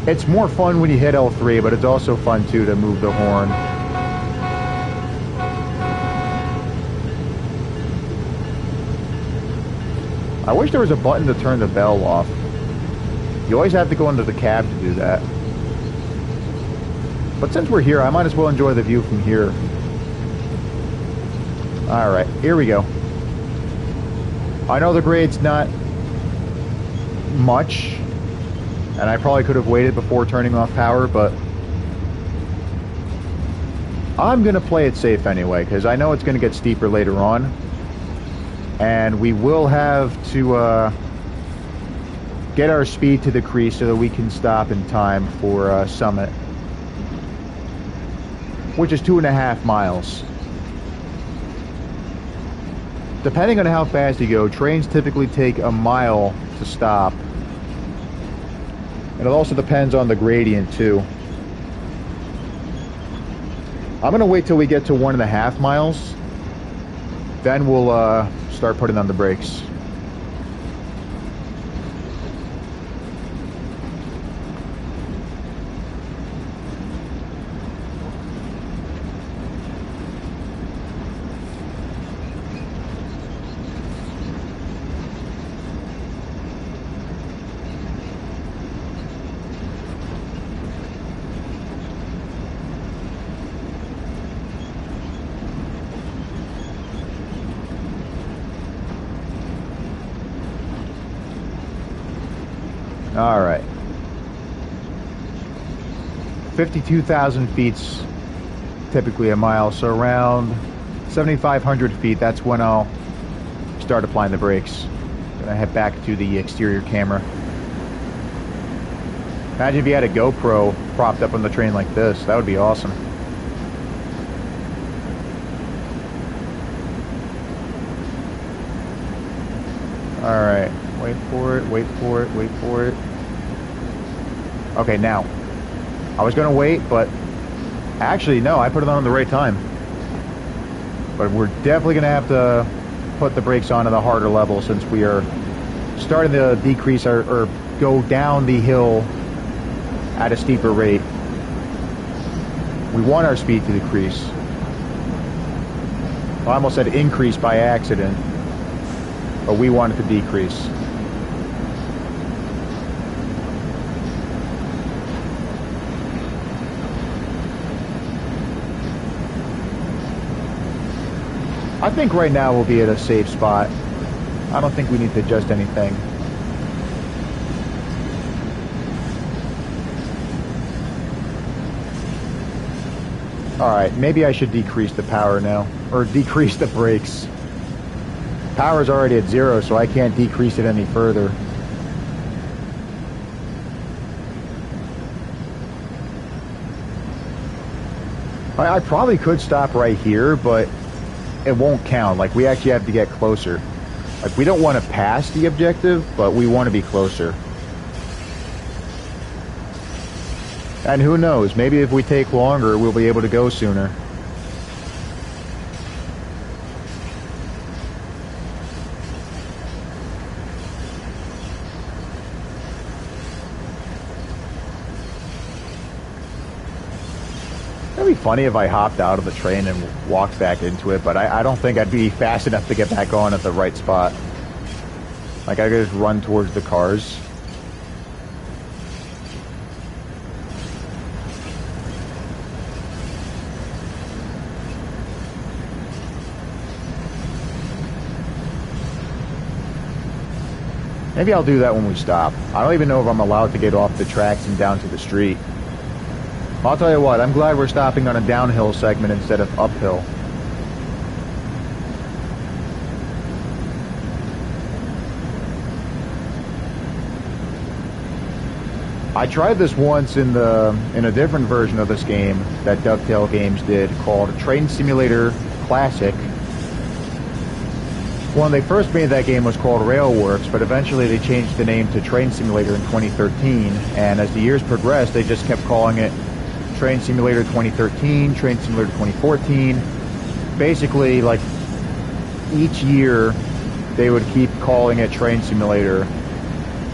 It's more fun when you hit L3, but it's also fun too to move the horn. I wish there was a button to turn the bell off. You always have to go into the cab to do that. But since we're here, I might as well enjoy the view from here. Alright, here we go. I know the grade's not much, and I probably could have waited before turning off power, but I'm going to play it safe anyway, because I know it's going to get steeper later on. And we will have to get our speed to decrease so that we can stop in time for Summit, which is 2.5 miles. Depending on how fast you go, trains typically take a mile to stop. And it also depends on the gradient too. I'm going to wait till we get to 1.5 miles. Then we'll start putting on the brakes. All right. 52,000 feet's typically a mile, so around 7,500 feet, that's when I'll start applying the brakes. Gonna head back to the exterior camera. Imagine if you had a GoPro propped up on the train like this. That would be awesome. All right. Wait for it, wait for it, wait for it. Okay, now. I was going to wait, but actually, no, I put it on the right time. But we're definitely going to have to put the brakes on at a harder level since we are starting to decrease or go down the hill at a steeper rate. We want our speed to decrease. I almost said increase by accident, but we want it to decrease. I think right now we'll be at a safe spot. I don't think we need to adjust anything. Alright, maybe I should decrease the power now. Or decrease the brakes. Power's already at 0, so I can't decrease it any further. I probably could stop right here, but it won't count. Like, we actually have to get closer. Like, we don't want to pass the objective, but we want to be closer. And who knows, maybe if we take longer, we'll be able to go sooner. be funny if I hopped out of the train and walked back into it, but I don't think I'd be fast enough to get back on at the right spot. Like, I could just run towards the cars. Maybe I'll do that when we stop. I don't even know if I'm allowed to get off the tracks and down to the street. I'll tell you what, I'm glad we're stopping on a downhill segment instead of uphill. I tried this once in a different version of this game that Dovetail Games did called Train Simulator Classic. When they first made that game was called Railworks, but eventually they changed the name to Train Simulator in 2013, and as the years progressed, they just kept calling it Train Simulator 2013, Train Simulator 2014. Basically, like, each year they would keep calling it Train Simulator,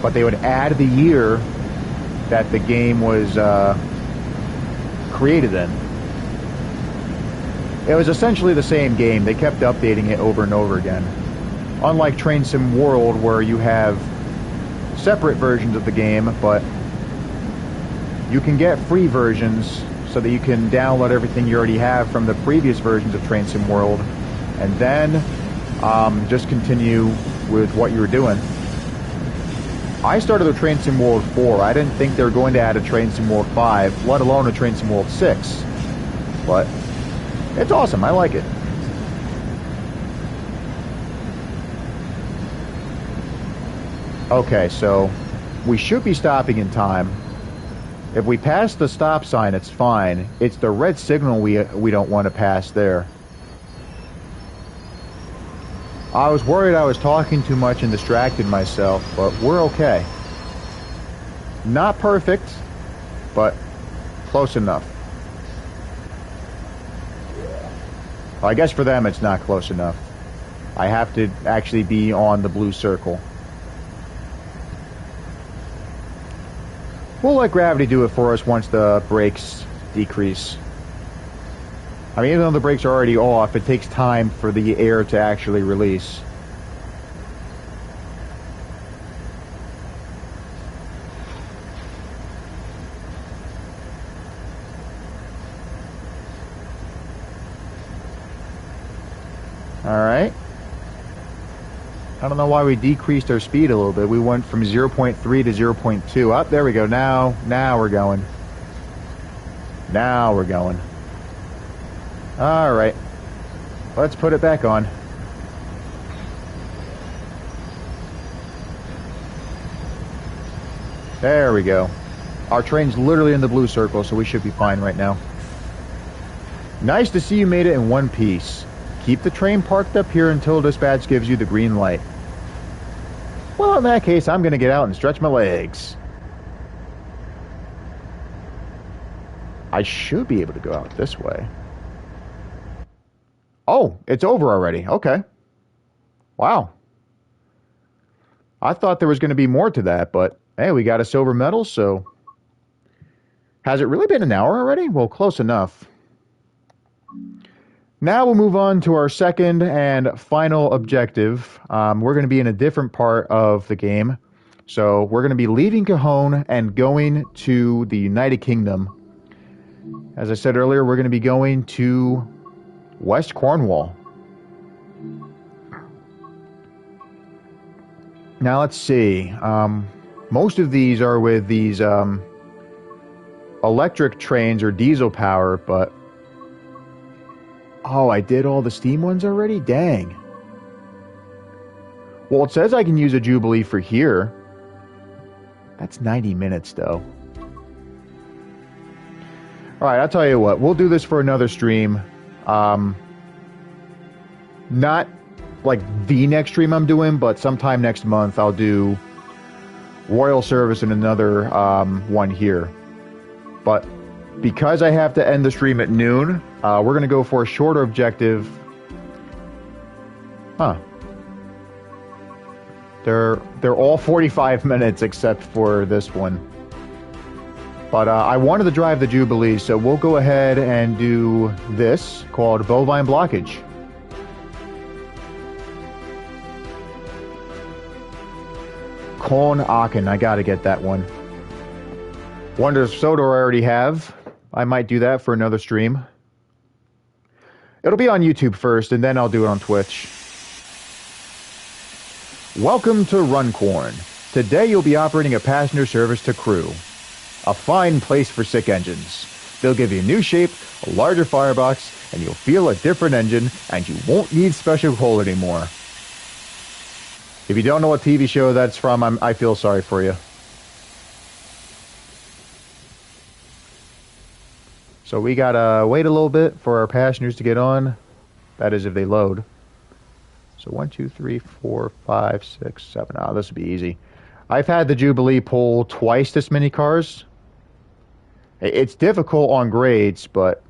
but they would add the year that the game was created in. It was essentially the same game. They kept updating it over and over again. Unlike Train Sim World, where you have separate versions of the game, but you can get free versions so that you can download everything you already have from the previous versions of Train Sim World, and then just continue with what you were doing. I started with Train Sim World 4. I didn't think they were going to add a Train Sim World 5, let alone a Train Sim World 6. But it's awesome. I like it. Okay, so we should be stopping in time. If we pass the stop sign, it's fine. It's the red signal we don't want to pass there. I was worried I was talking too much and distracted myself, but we're okay. Not perfect, but close enough. Well, I guess for them it's not close enough. I have to actually be on the blue circle. We'll let gravity do it for us once the brakes decrease. I mean, even though the brakes are already off, it takes time for the air to actually release. Alright. I don't know why we decreased our speed a little bit. We went from 0.3 to 0.2. Up, there we go. Now we're going. Now we're going. Alright. Let's put it back on. There we go. Our train's literally in the blue circle, so we should be fine right now. Nice to see you made it in one piece. Keep the train parked up here until dispatch gives you the green light. Well, in that case, I'm going to get out and stretch my legs. I should be able to go out this way. Oh, it's over already. Okay. Wow. I thought there was going to be more to that, but hey, we got a silver medal, so... Has it really been an hour already? Well, close enough. Now we'll move on to our second and final objective. We're going to be in a different part of the game. So we're going to be leaving Cajon and going to the United Kingdom. As I said earlier, we're going to be going to West Cornwall. Now let's see. Most of these are with these electric trains or diesel power, but... Oh, I did all the steam ones already? Dang. Well, it says I can use a Jubilee for here. That's 90 minutes, though. Alright, I'll tell you what. We'll do this for another stream. Not like the next stream I'm doing, but sometime next month I'll do Royal Service and another one here. But because I have to end the stream at noon, we're going to go for a shorter objective. Huh. They're all 45 minutes except for this one. But I wanted to drive the Jubilee, so we'll go ahead and do this, called Bovine Blockage. Korn Aachen, I gotta get that one. Wonders of Sodor I already have. I might do that for another stream. It'll be on YouTube first, and then I'll do it on Twitch. Welcome to Runcorn. Today you'll be operating a passenger service to crew. A fine place for sick engines. They'll give you a new shape, a larger firebox, and you'll feel a different engine, and you won't need special coal anymore. If you don't know what TV show that's from, I feel sorry for you. So we gotta wait a little bit for our passengers to get on. That is if they load. So 1, 2, 3, 4, 5, 6, 7. Oh, this would be easy. I've had the Jubilee pull twice this many cars. It's difficult on grades, but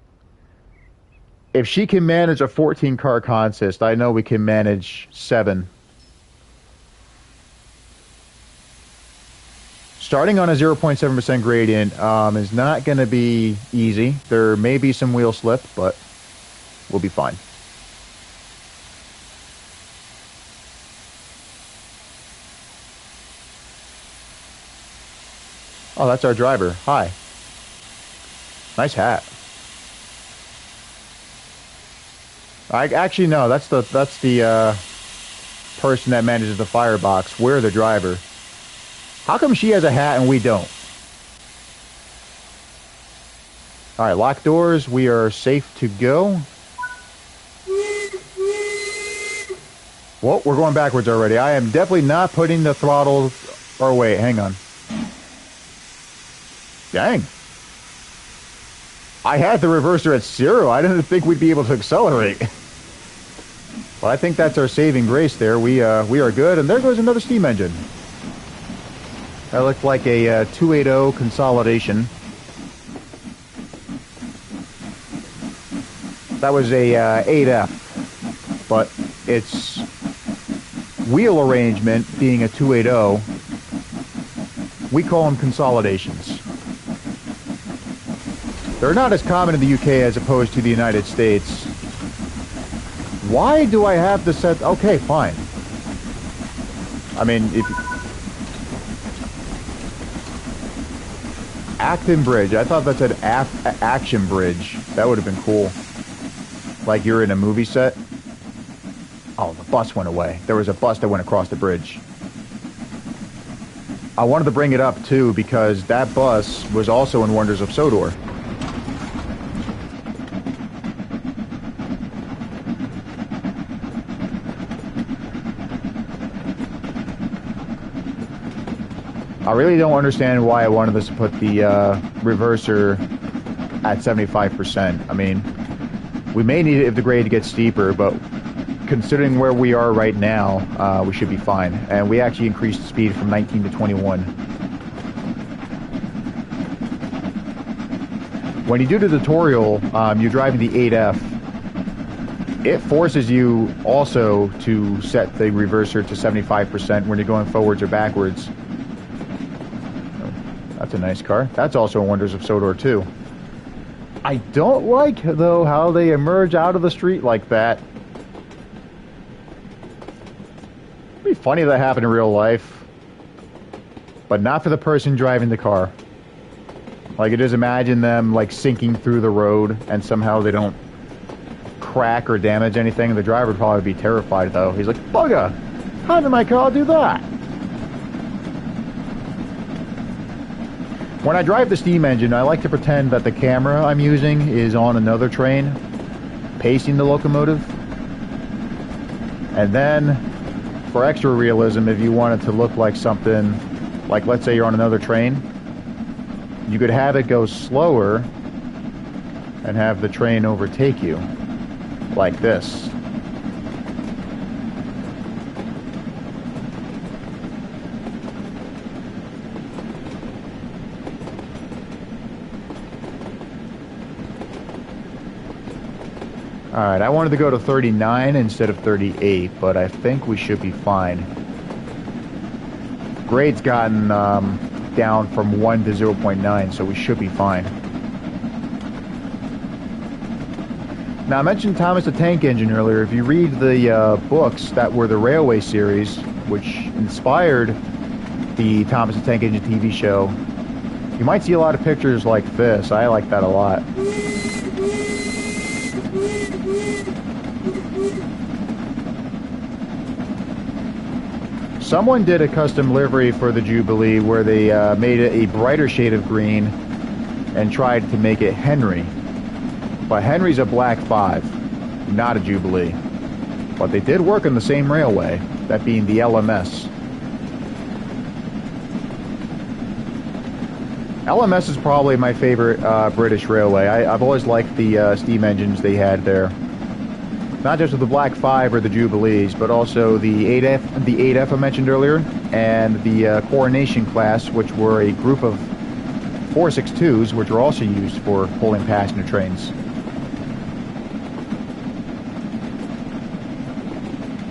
if she can manage a 14-car consist, I know we can manage 7. Starting on a 0.7% gradient is not going to be easy. There may be some wheel slip, but we'll be fine. Oh, that's our driver. Hi. Nice hat. Actually, no, that's the person that manages the firebox. We're the driver. How come she has a hat and we don't? All right, lock doors. We are safe to go. Well, we're going backwards already. I am definitely not putting the throttle... Or wait, hang on. Dang. I had the reverser at 0. I didn't think we'd be able to accelerate. Well, I think that's our saving grace there. We are good. And there goes another steam engine. That looked like a 280 consolidation. That was a 8F, but its wheel arrangement being a 280, we call them consolidations. They're not as common in the UK as opposed to the United States. Why do I have to set... Okay, fine. I mean, if... Acton Bridge. I thought that said Action Bridge. That would have been cool. Like you're in a movie set. Oh, the bus went away. There was a bus that went across the bridge. I wanted to bring it up, too, because that bus was also in Wonders of Sodor. I really don't understand why I wanted us to put the reverser at 75%. I mean, we may need it if the grade gets steeper, but considering where we are right now, we should be fine. And we actually increased the speed from 19 to 21. When you do the tutorial, you're driving the 8F. It forces you also to set the reverser to 75% when you're going forwards or backwards. That's a nice car. That's also Wonders of Sodor, too. I don't like, though, how they emerge out of the street like that. It'd be funny if that happened in real life. But not for the person driving the car. Like, I just imagine them, like, sinking through the road, and somehow they don't crack or damage anything. The driver would probably be terrified, though. He's like, bugger! How did my car do that? When I drive the steam engine, I like to pretend that the camera I'm using is on another train, pacing the locomotive. And then, for extra realism, if you want it to look like something, like let's say you're on another train, you could have it go slower and have the train overtake you, like this. Alright, I wanted to go to 39 instead of 38, but I think we should be fine. Grade's gotten down from 1 to 0.9, so we should be fine. Now, I mentioned Thomas the Tank Engine earlier. If you read the books that were the Railway series, which inspired the Thomas the Tank Engine TV show, you might see a lot of pictures like this. I like that a lot. Someone did a custom livery for the Jubilee where they made it a brighter shade of green and tried to make it Henry. But Henry's a black 5, not a Jubilee. But they did work on the same railway, that being the LMS. LMS is probably my favorite British railway. I've always liked the steam engines they had there. Not just with the Black 5 or the Jubilees, but also the 8F I mentioned earlier, and the Coronation class, which were a group of 462s, which were also used for pulling passenger trains.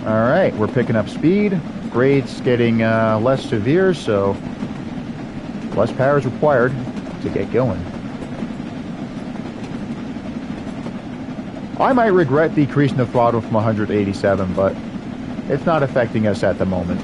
Alright, we're picking up speed. Grade's getting less severe, so less power is required to get going. I might regret decreasing the throttle from 187, but it's not affecting us at the moment.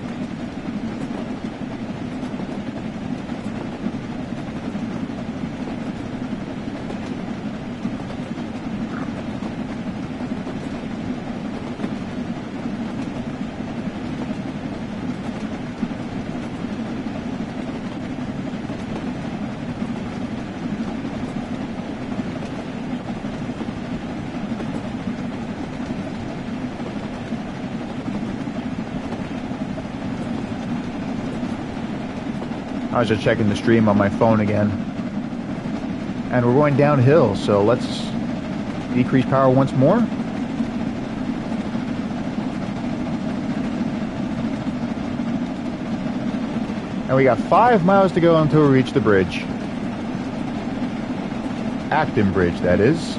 I was just checking the stream on my phone again. And we're going downhill, so let's decrease power once more. And we got 5 miles to go until we reach the bridge. Acton Bridge, that is.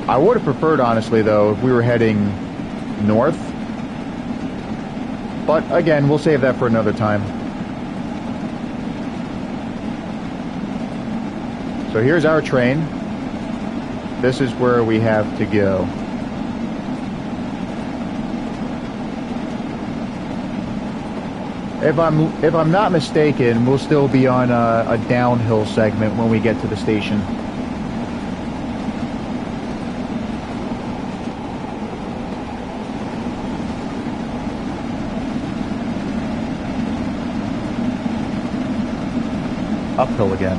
I would have preferred, honestly, though, if we were heading north, but again, we'll save that for another time. So here's our train. This is where we have to go. If I'm not mistaken, we'll still be on a downhill segment when we get to the station. Uphill again.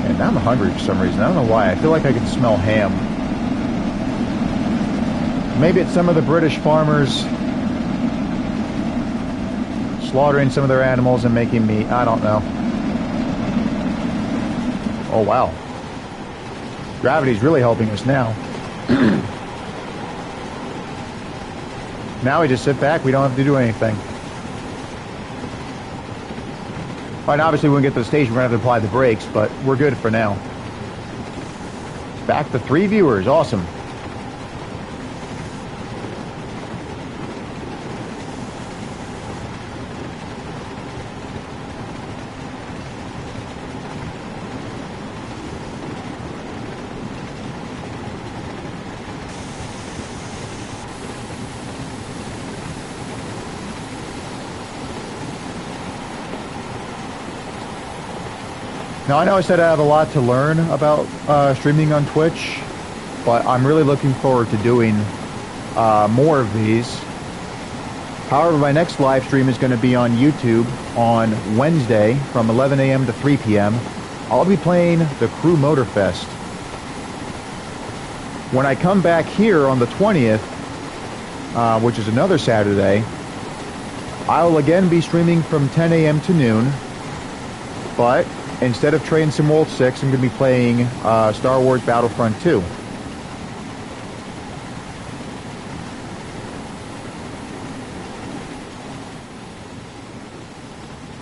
And now I'm hungry for some reason. I don't know why. I feel like I can smell ham. Maybe it's some of the British farmers slaughtering some of their animals and making meat. I don't know. Oh, wow. Gravity's really helping us now. Now we just sit back. We don't have to do anything. And obviously, when we get to the station, we're going to have to apply the brakes, but we're good for now. Back to 3 viewers. Awesome. Now, I know I said I have a lot to learn about streaming on Twitch, but I'm really looking forward to doing more of these. However, my next live stream is going to be on YouTube on Wednesday from 11 a.m. to 3 p.m. I'll be playing the Crew Motorfest. When I come back here on the 20th, which is another Saturday, I will again be streaming from 10 a.m. to noon, but instead of Train Sim World 6, I'm going to be playing Star Wars Battlefront 2.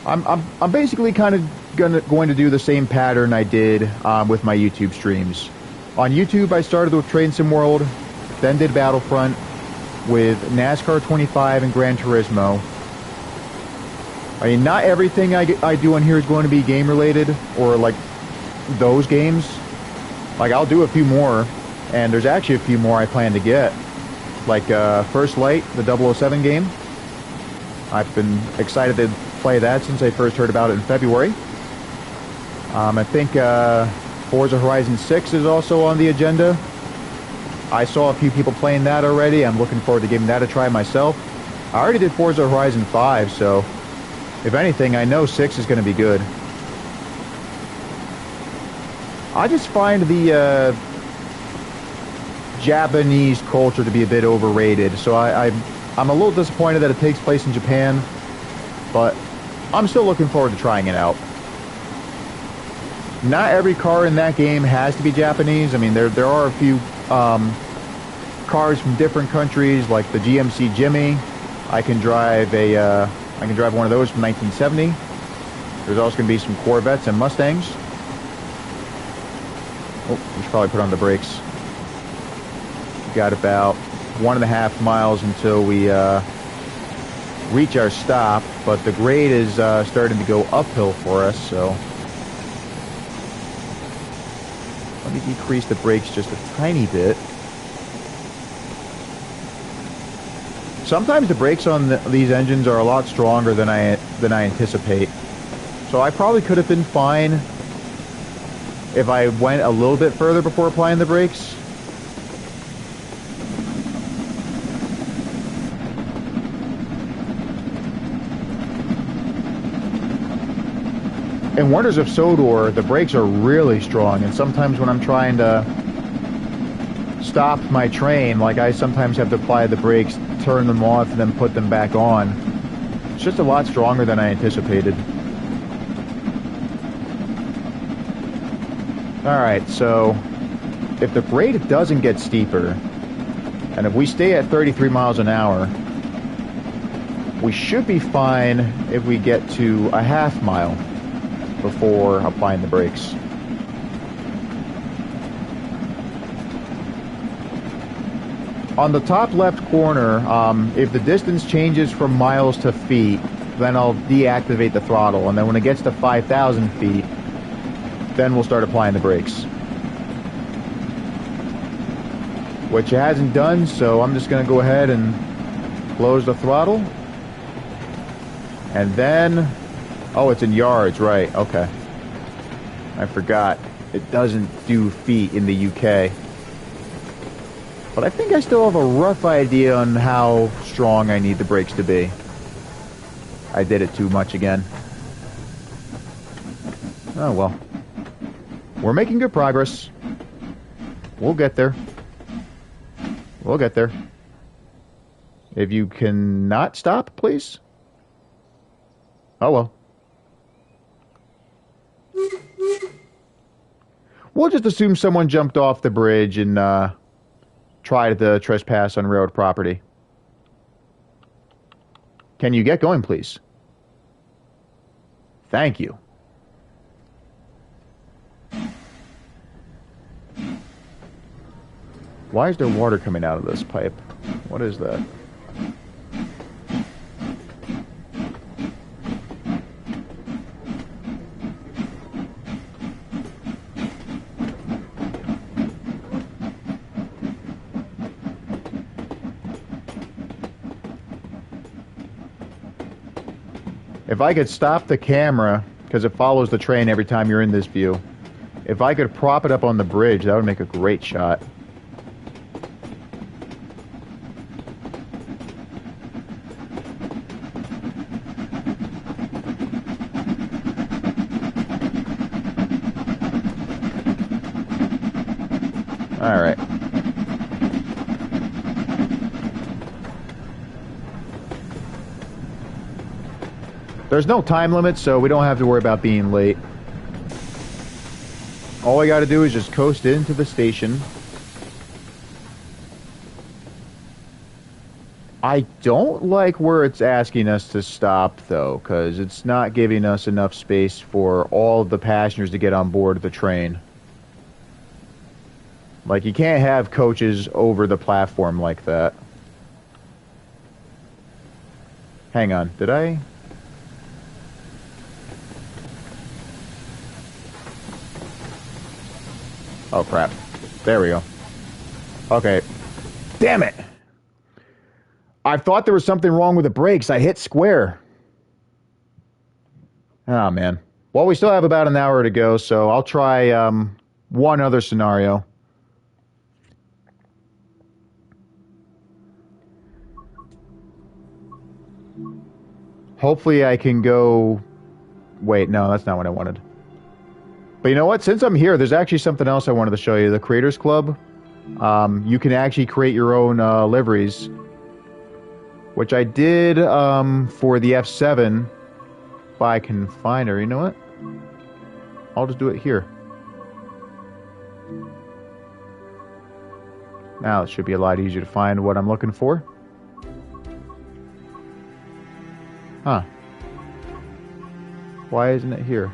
I'm basically kind of going to do the same pattern I did with my YouTube streams. On YouTube, I started with Train Sim World, then did Battlefront with NASCAR 25 and Gran Turismo. I mean, not everything I do on here is going to be game related or like those games. Like, I'll do a few more, and there's actually a few more I plan to get. Like First Light, the 007 game. I've been excited to play that since I first heard about it in February. I think Forza Horizon 6 is also on the agenda. I saw a few people playing that already. I'm looking forward to giving that a try myself. I already did Forza Horizon 5, so if anything, I know 6 is going to be good. I just find the Japanese culture to be a bit overrated, so I'm a little disappointed that it takes place in Japan, but I'm still looking forward to trying it out. Not every car in that game has to be Japanese. I mean, there are a few cars from different countries, like the GMC Jimmy. I can drive one of those from 1970. There's also going to be some Corvettes and Mustangs. Oh, we should probably put on the brakes. We've got about 1.5 miles until we reach our stop, but the grade is starting to go uphill for us, so let me decrease the brakes just a tiny bit. Sometimes the brakes on these engines are a lot stronger than I anticipate, so I probably could have been fine if I went a little bit further before applying the brakes. In Wonders of Sodor, the brakes are really strong, and sometimes when I'm trying to stop my train, like, I sometimes have to apply the brakes, turn them off, and then put them back on. It's just a lot stronger than I anticipated. Alright, so if the grade doesn't get steeper, and if we stay at 33 miles an hour, we should be fine if we get to a half mile before applying the brakes. On the top left corner, if the distance changes from miles to feet, then I'll deactivate the throttle, and then when it gets to 5,000 feet, then we'll start applying the brakes. Which it hasn't done, so I'm just going to go ahead and close the throttle. And then, oh, it's in yards, right, okay. I forgot. It doesn't do feet in the UK. But I think I still have a rough idea on how strong I need the brakes to be. I did it too much again. Oh, well. We're making good progress. We'll get there. We'll get there. If you cannot stop, please. Oh, well. We'll just assume someone jumped off the bridge and tried to trespass on railroad property. Can you get going, please? Thank you. Why is there water coming out of this pipe? What is that? If I could stop the camera, because it follows the train every time you're in this view, if I could prop it up on the bridge, that would make a great shot. All right. There's no time limit, so we don't have to worry about being late. All we got to do is just coast into the station. I don't like where it's asking us to stop, though, because it's not giving us enough space for all of the passengers to get on board the train. Like, you can't have coaches over the platform like that. Hang on, did I? Oh, crap. There we go. Okay. Damn it! I thought there was something wrong with the brakes. I hit square. Oh, man. Well, we still have about an hour to go, so I'll try one other scenario. Hopefully I can go... Wait, no, that's not what I wanted. But you know what? Since I'm here, there's actually something else I wanted to show you. The Creators Club. You can actually create your own liveries. Which I did for the F7. If I can find her. You know what? I'll just do it here. Now it should be a lot easier to find what I'm looking for. Huh. Why isn't it here?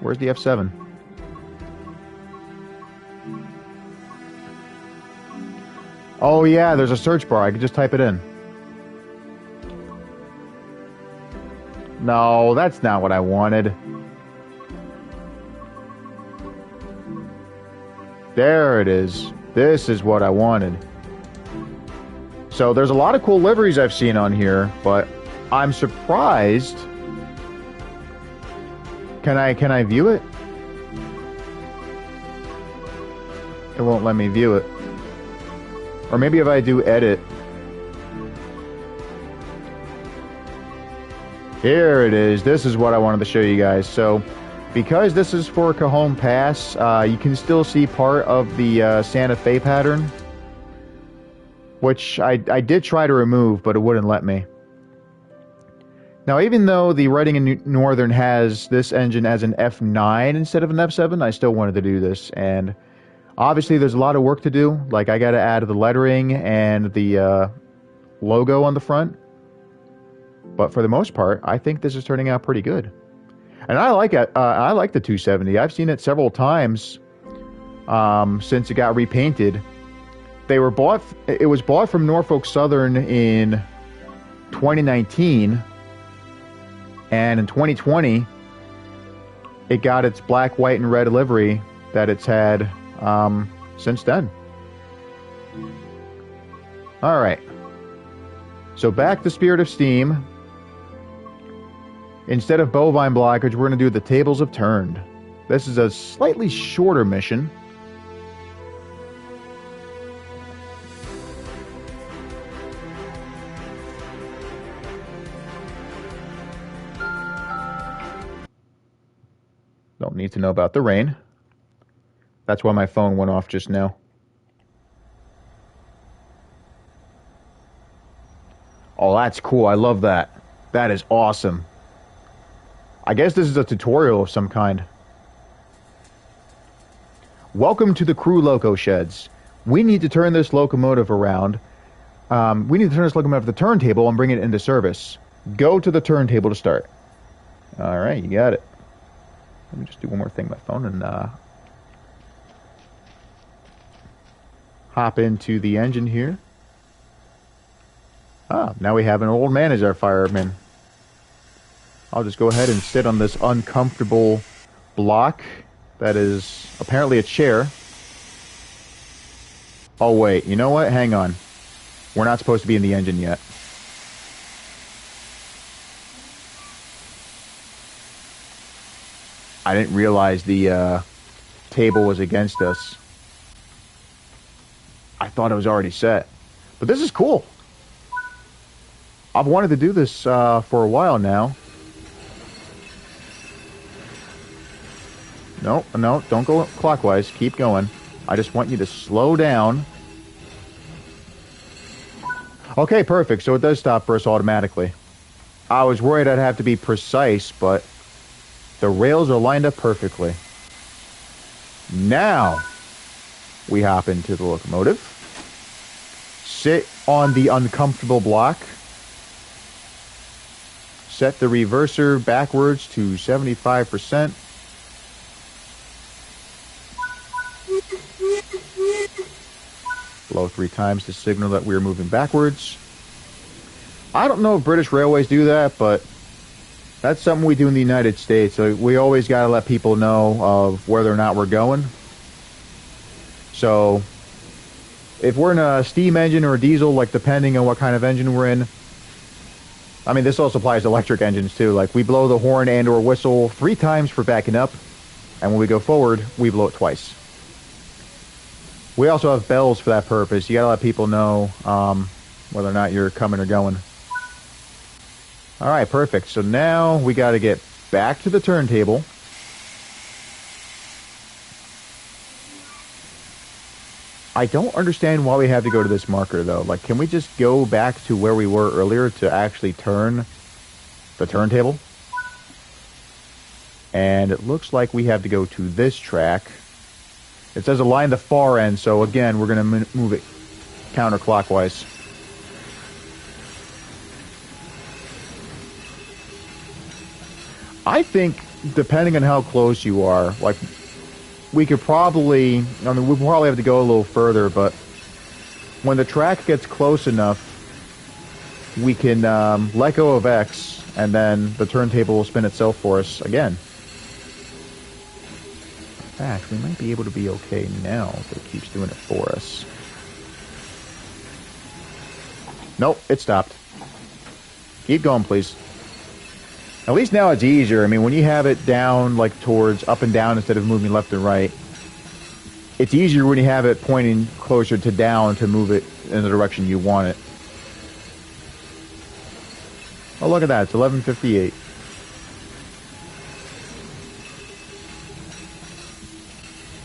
Where's the F7? Oh yeah, there's a search bar. I could just type it in. No, that's not what I wanted. There it is. This is what I wanted. So there's a lot of cool liveries I've seen on here, but I'm surprised. Can I view it? It won't let me view it. Or maybe if I do edit. Here it is. This is what I wanted to show you guys. So, because this is for Cajon Pass, you can still see part of the Santa Fe pattern. Which I did try to remove, but it wouldn't let me. Now, even though the Reading and Northern has this engine as an F9 instead of an F7, I still wanted to do this. And obviously, there's a lot of work to do. Like, I got to add the lettering and the logo on the front. But for the most part, I think this is turning out pretty good. And I like it. I like the 270. I've seen it several times since it got repainted. They were bought. It was bought from Norfolk Southern in 2019. And in 2020, it got its black, white, and red livery that it's had since then. All right. So back to Spirit of Steam. Instead of bovine blockage, we're going to do the Tables Have Turned. This is a slightly shorter mission. Don't need to know about the rain. That's why my phone went off just now. Oh, that's cool. I love that. That is awesome. I guess this is a tutorial of some kind. Welcome to the Crew Loco Sheds. We need to turn this locomotive around. We need to turn this locomotive to the turntable and bring it into service. Go to the turntable to start. All right, you got it. Let me just do one more thing with my phone and hop into the engine here. Ah, now we have an old man as our fireman. I'll just go ahead and sit on this uncomfortable block that is apparently a chair. Oh wait, you know what? Hang on. We're not supposed to be in the engine yet. I didn't realize the table was against us. I thought it was already set. But this is cool. I've wanted to do this for a while now. No, don't go clockwise. Keep going. I just want you to slow down. Okay, perfect. So it does stop for us automatically. I was worried I'd have to be precise, but the rails are lined up perfectly. Now, we hop into the locomotive. sit on the uncomfortable block. Set the reverser backwards to 75%. Blow 3 times to signal that we're moving backwards. I don't know if British Railways do that, but that's something we do in the United States. So we always got to let people know of whether or not we're going. So if we're in a steam engine or a diesel, like depending on what kind of engine we're in, I mean, this also applies to electric engines too. Like we blow the horn and or whistle 3 times for backing up, and when we go forward, we blow it twice. We also have bells for that purpose. You gotta let people know whether or not you're coming or going. Alright, perfect. So now we gotta get back to the turntable. I don't understand why we have to go to this marker though. Like, can we just go back to where we were earlier to actually turn the turntable? And it looks like we have to go to this track. It says align the far end, so again, we're going to move it counterclockwise. I think, depending on how close you are, like, we could probably, I mean, we'll probably have to go a little further, but when the track gets close enough, we can let go of X, and then the turntable will spin itself for us again. In fact, we might be able to be okay now if it keeps doing it for us. Nope, it stopped. Keep going, please. At least now it's easier. I mean, when you have it down, like, towards up and down instead of moving left and right, it's easier when you have it pointing closer to down to move it in the direction you want it. Oh, look at that. It's 11:58.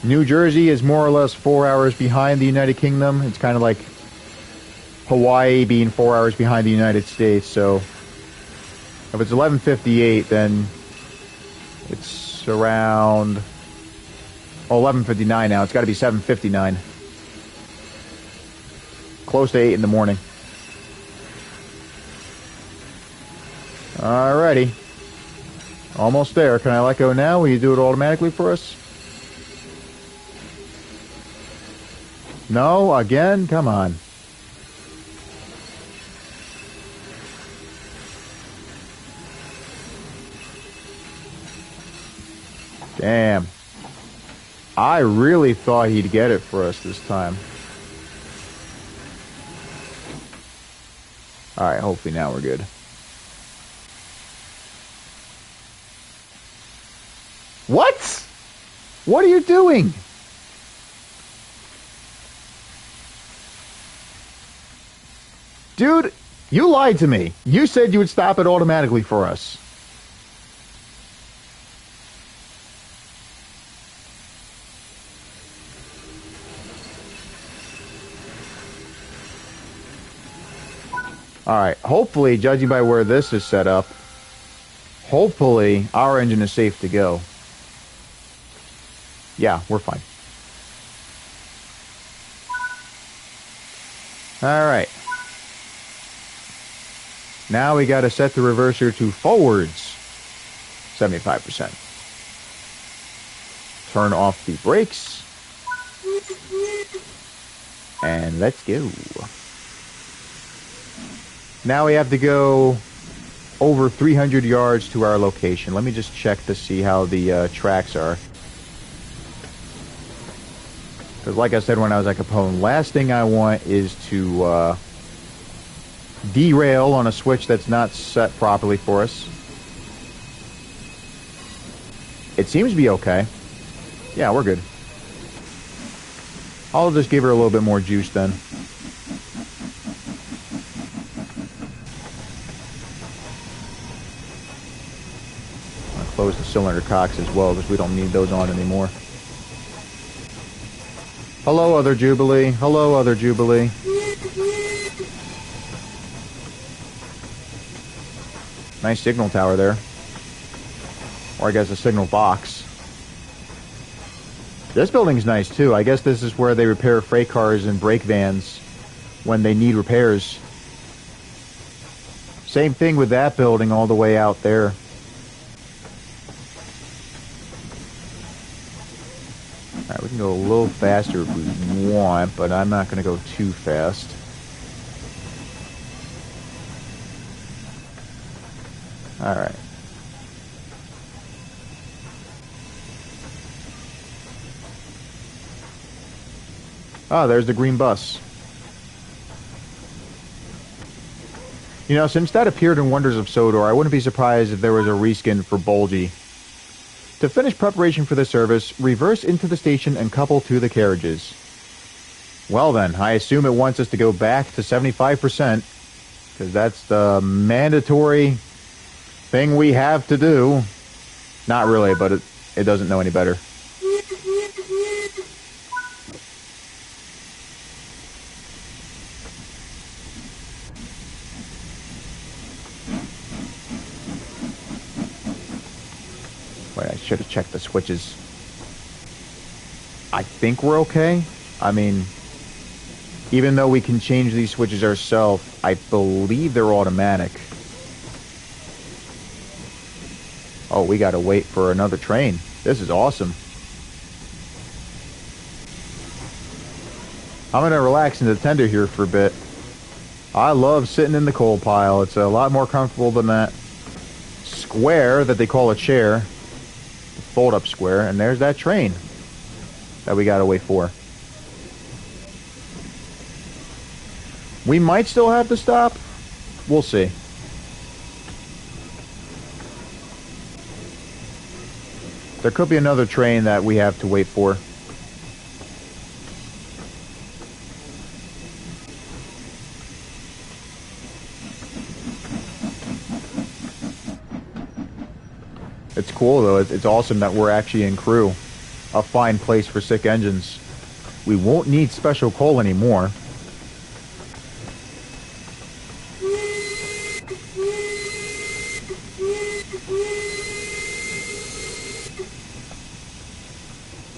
New Jersey is more or less 4 hours behind the United Kingdom. It's kind of like Hawaii being 4 hours behind the United States. So if it's 11:58, then it's around 11:59 now. It's got to be 7:59. Close to 8 in the morning. Alrighty. Almost there. Can I let go now? Will you do it automatically for us? No? Again? Come on. Damn. I really thought he'd get it for us this time. Alright, hopefully now we're good. What? What are you doing? Dude, you lied to me. You said you would stop it automatically for us. Alright, hopefully, judging by where this is set up, hopefully our engine is safe to go. Yeah, we're fine. Alright. Now we got to set the reverser to forwards 75%. Turn off the brakes. And let's go. Now we have to go over 300 yards to our location. Let me just check to see how the tracks are. Because like I said when I was at Capone, last thing I want is to derail on a switch that's not set properly for us. It seems to be okay. Yeah, we're good. I'll just give her a little bit more juice then. I'll close the cylinder cocks as well because we don't need those on anymore. Hello, other Jubilee. Hello, other Jubilee. Nice signal tower there. Or I guess a signal box. This building's nice too. I guess this is where they repair freight cars and brake vans when they need repairs. Same thing with that building all the way out there. Alright, we can go a little faster if we want, but I'm not going to go too fast. Alright. Oh, there's the green bus. You know, since that appeared in Wonders of Sodor, I wouldn't be surprised if there was a reskin for Bulgy. To finish preparation for the service, reverse into the station and couple to the carriages. Well then, I assume it wants us to go back to 75%, because that's the mandatory thing we have to do. Not really, but it doesn't know any better. Wait, I should have checked the switches. I think we're okay. I mean, even though we can change these switches ourselves, I believe they're automatic. Oh, we gotta wait for another train. This is awesome. I'm gonna relax in the tender here for a bit. I love sitting in the coal pile. It's a lot more comfortable than that square that they call a chair. Fold-up square, and there's that train that we gotta wait for. We might still have to stop. We'll see. There could be another train that we have to wait for. It's cool though, it's awesome that we're actually in crew. A fine place for sick engines. We won't need special coal anymore.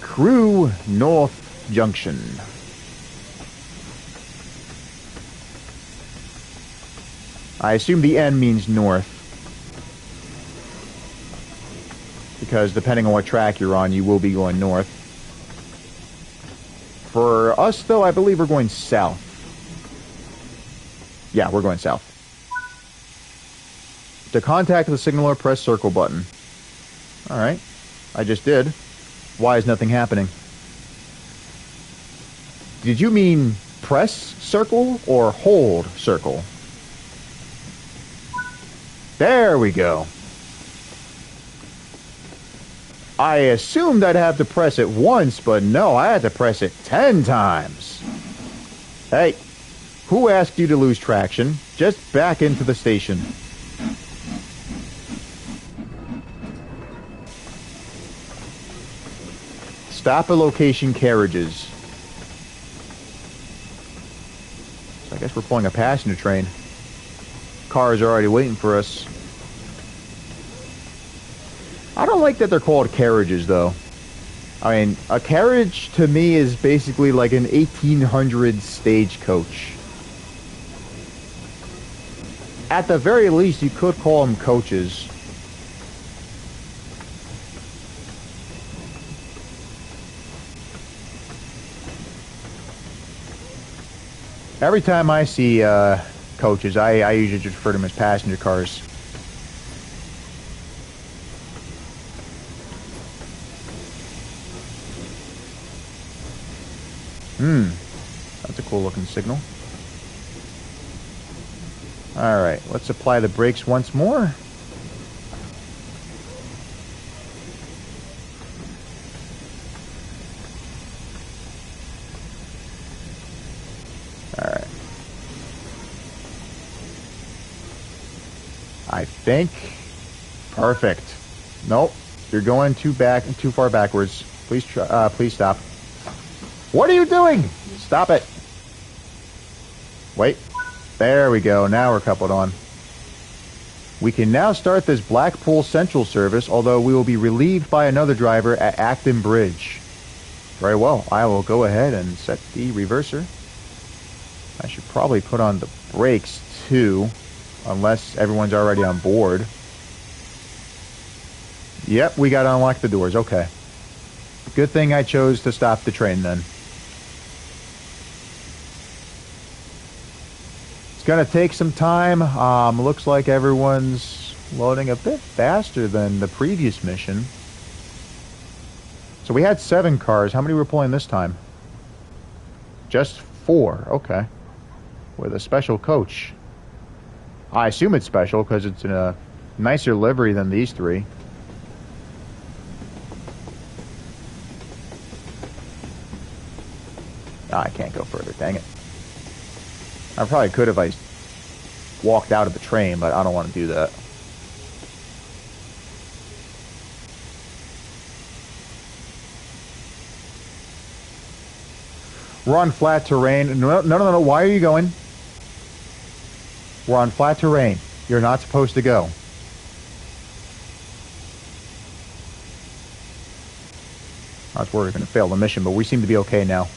Crew North Junction. I assume the N means north. Because depending on what track you're on, you will be going north. For us, though, I believe we're going south. Yeah, we're going south. To contact the signaler, press circle button. Alright. I just did. Why is nothing happening? Did you mean press circle or hold circle? There we go. I assumed I'd have to press it once, but no, I had to press it 10 times. Hey, who asked you to lose traction? Just back into the station. Stop at location carriages. So I guess we're pulling a passenger train. Cars are already waiting for us. I don't like that they're called carriages, though. I mean, a carriage to me is basically like an 1800s stagecoach. At the very least, you could call them coaches. Every time I see coaches, I usually just refer to them as passenger cars. That's a cool looking signal. Alright, let's apply the brakes once more. Alright. I think. Perfect. Nope. You're going too far backwards. Please please stop. What are you doing? Stop it. Wait. There we go. Now we're coupled on. We can now start this Blackpool Central service, although we will be relieved by another driver at Acton Bridge. Very well. I will go ahead and set the reverser. I should probably put on the brakes too, unless everyone's already on board. Yep, we got to unlock the doors. Okay. Good thing I chose to stop the train then. It's going to take some time. Looks like everyone's loading a bit faster than the previous mission. So we had 7 cars. How many were pulling this time? Just 4. Okay. With a special coach. I assume it's special because it's in a nicer livery than these 3. I can't go further, dang it. I probably could if I walked out of the train, but I don't want to do that. We're on flat terrain. No. Why are you going? We're on flat terrain. You're not supposed to go. I was worried we were going to fail the mission, but we seem to be okay now.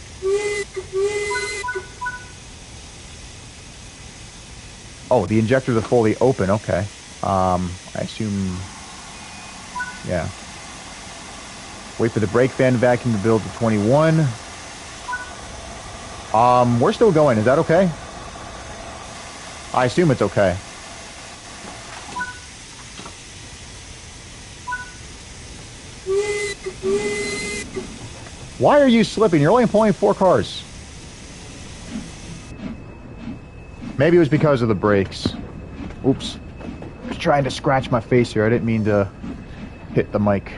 Oh, the injectors are fully open. Okay. I assume... Yeah. Wait for the brake fan vacuum to build to 21. We're still going. Is that okay? I assume it's okay. Why are you slipping? You're only pulling 4 cars. Maybe it was because of the brakes. Oops. I was trying to scratch my face here. I didn't mean to hit the mic.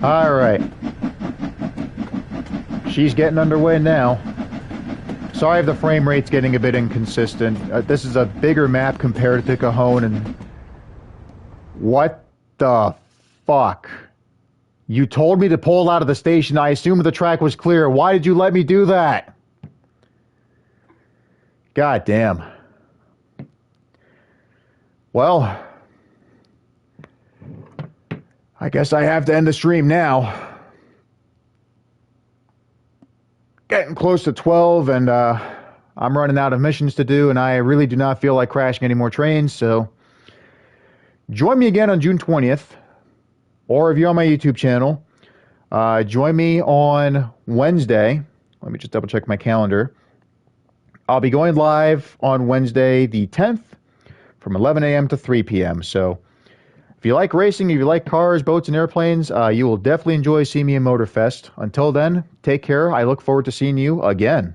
Alright. She's getting underway now. Sorry if the frame rate's getting a bit inconsistent. This is a bigger map compared to Cajon, and... What the fuck? You told me to pull out of the station. I assumed the track was clear. Why did you let me do that? God damn. Well, I guess I have to end the stream now. Getting close to 12, and I'm running out of missions to do, and I really do not feel like crashing any more trains, so join me again on June 20th. Or if you're on my YouTube channel, join me on Wednesday. Let me just double check my calendar. I'll be going live on Wednesday the 10th from 11 a.m. to 3 p.m. So if you like racing, if you like cars, boats, and airplanes, you will definitely enjoy seeing me in Motorfest. Until then, take care. I look forward to seeing you again.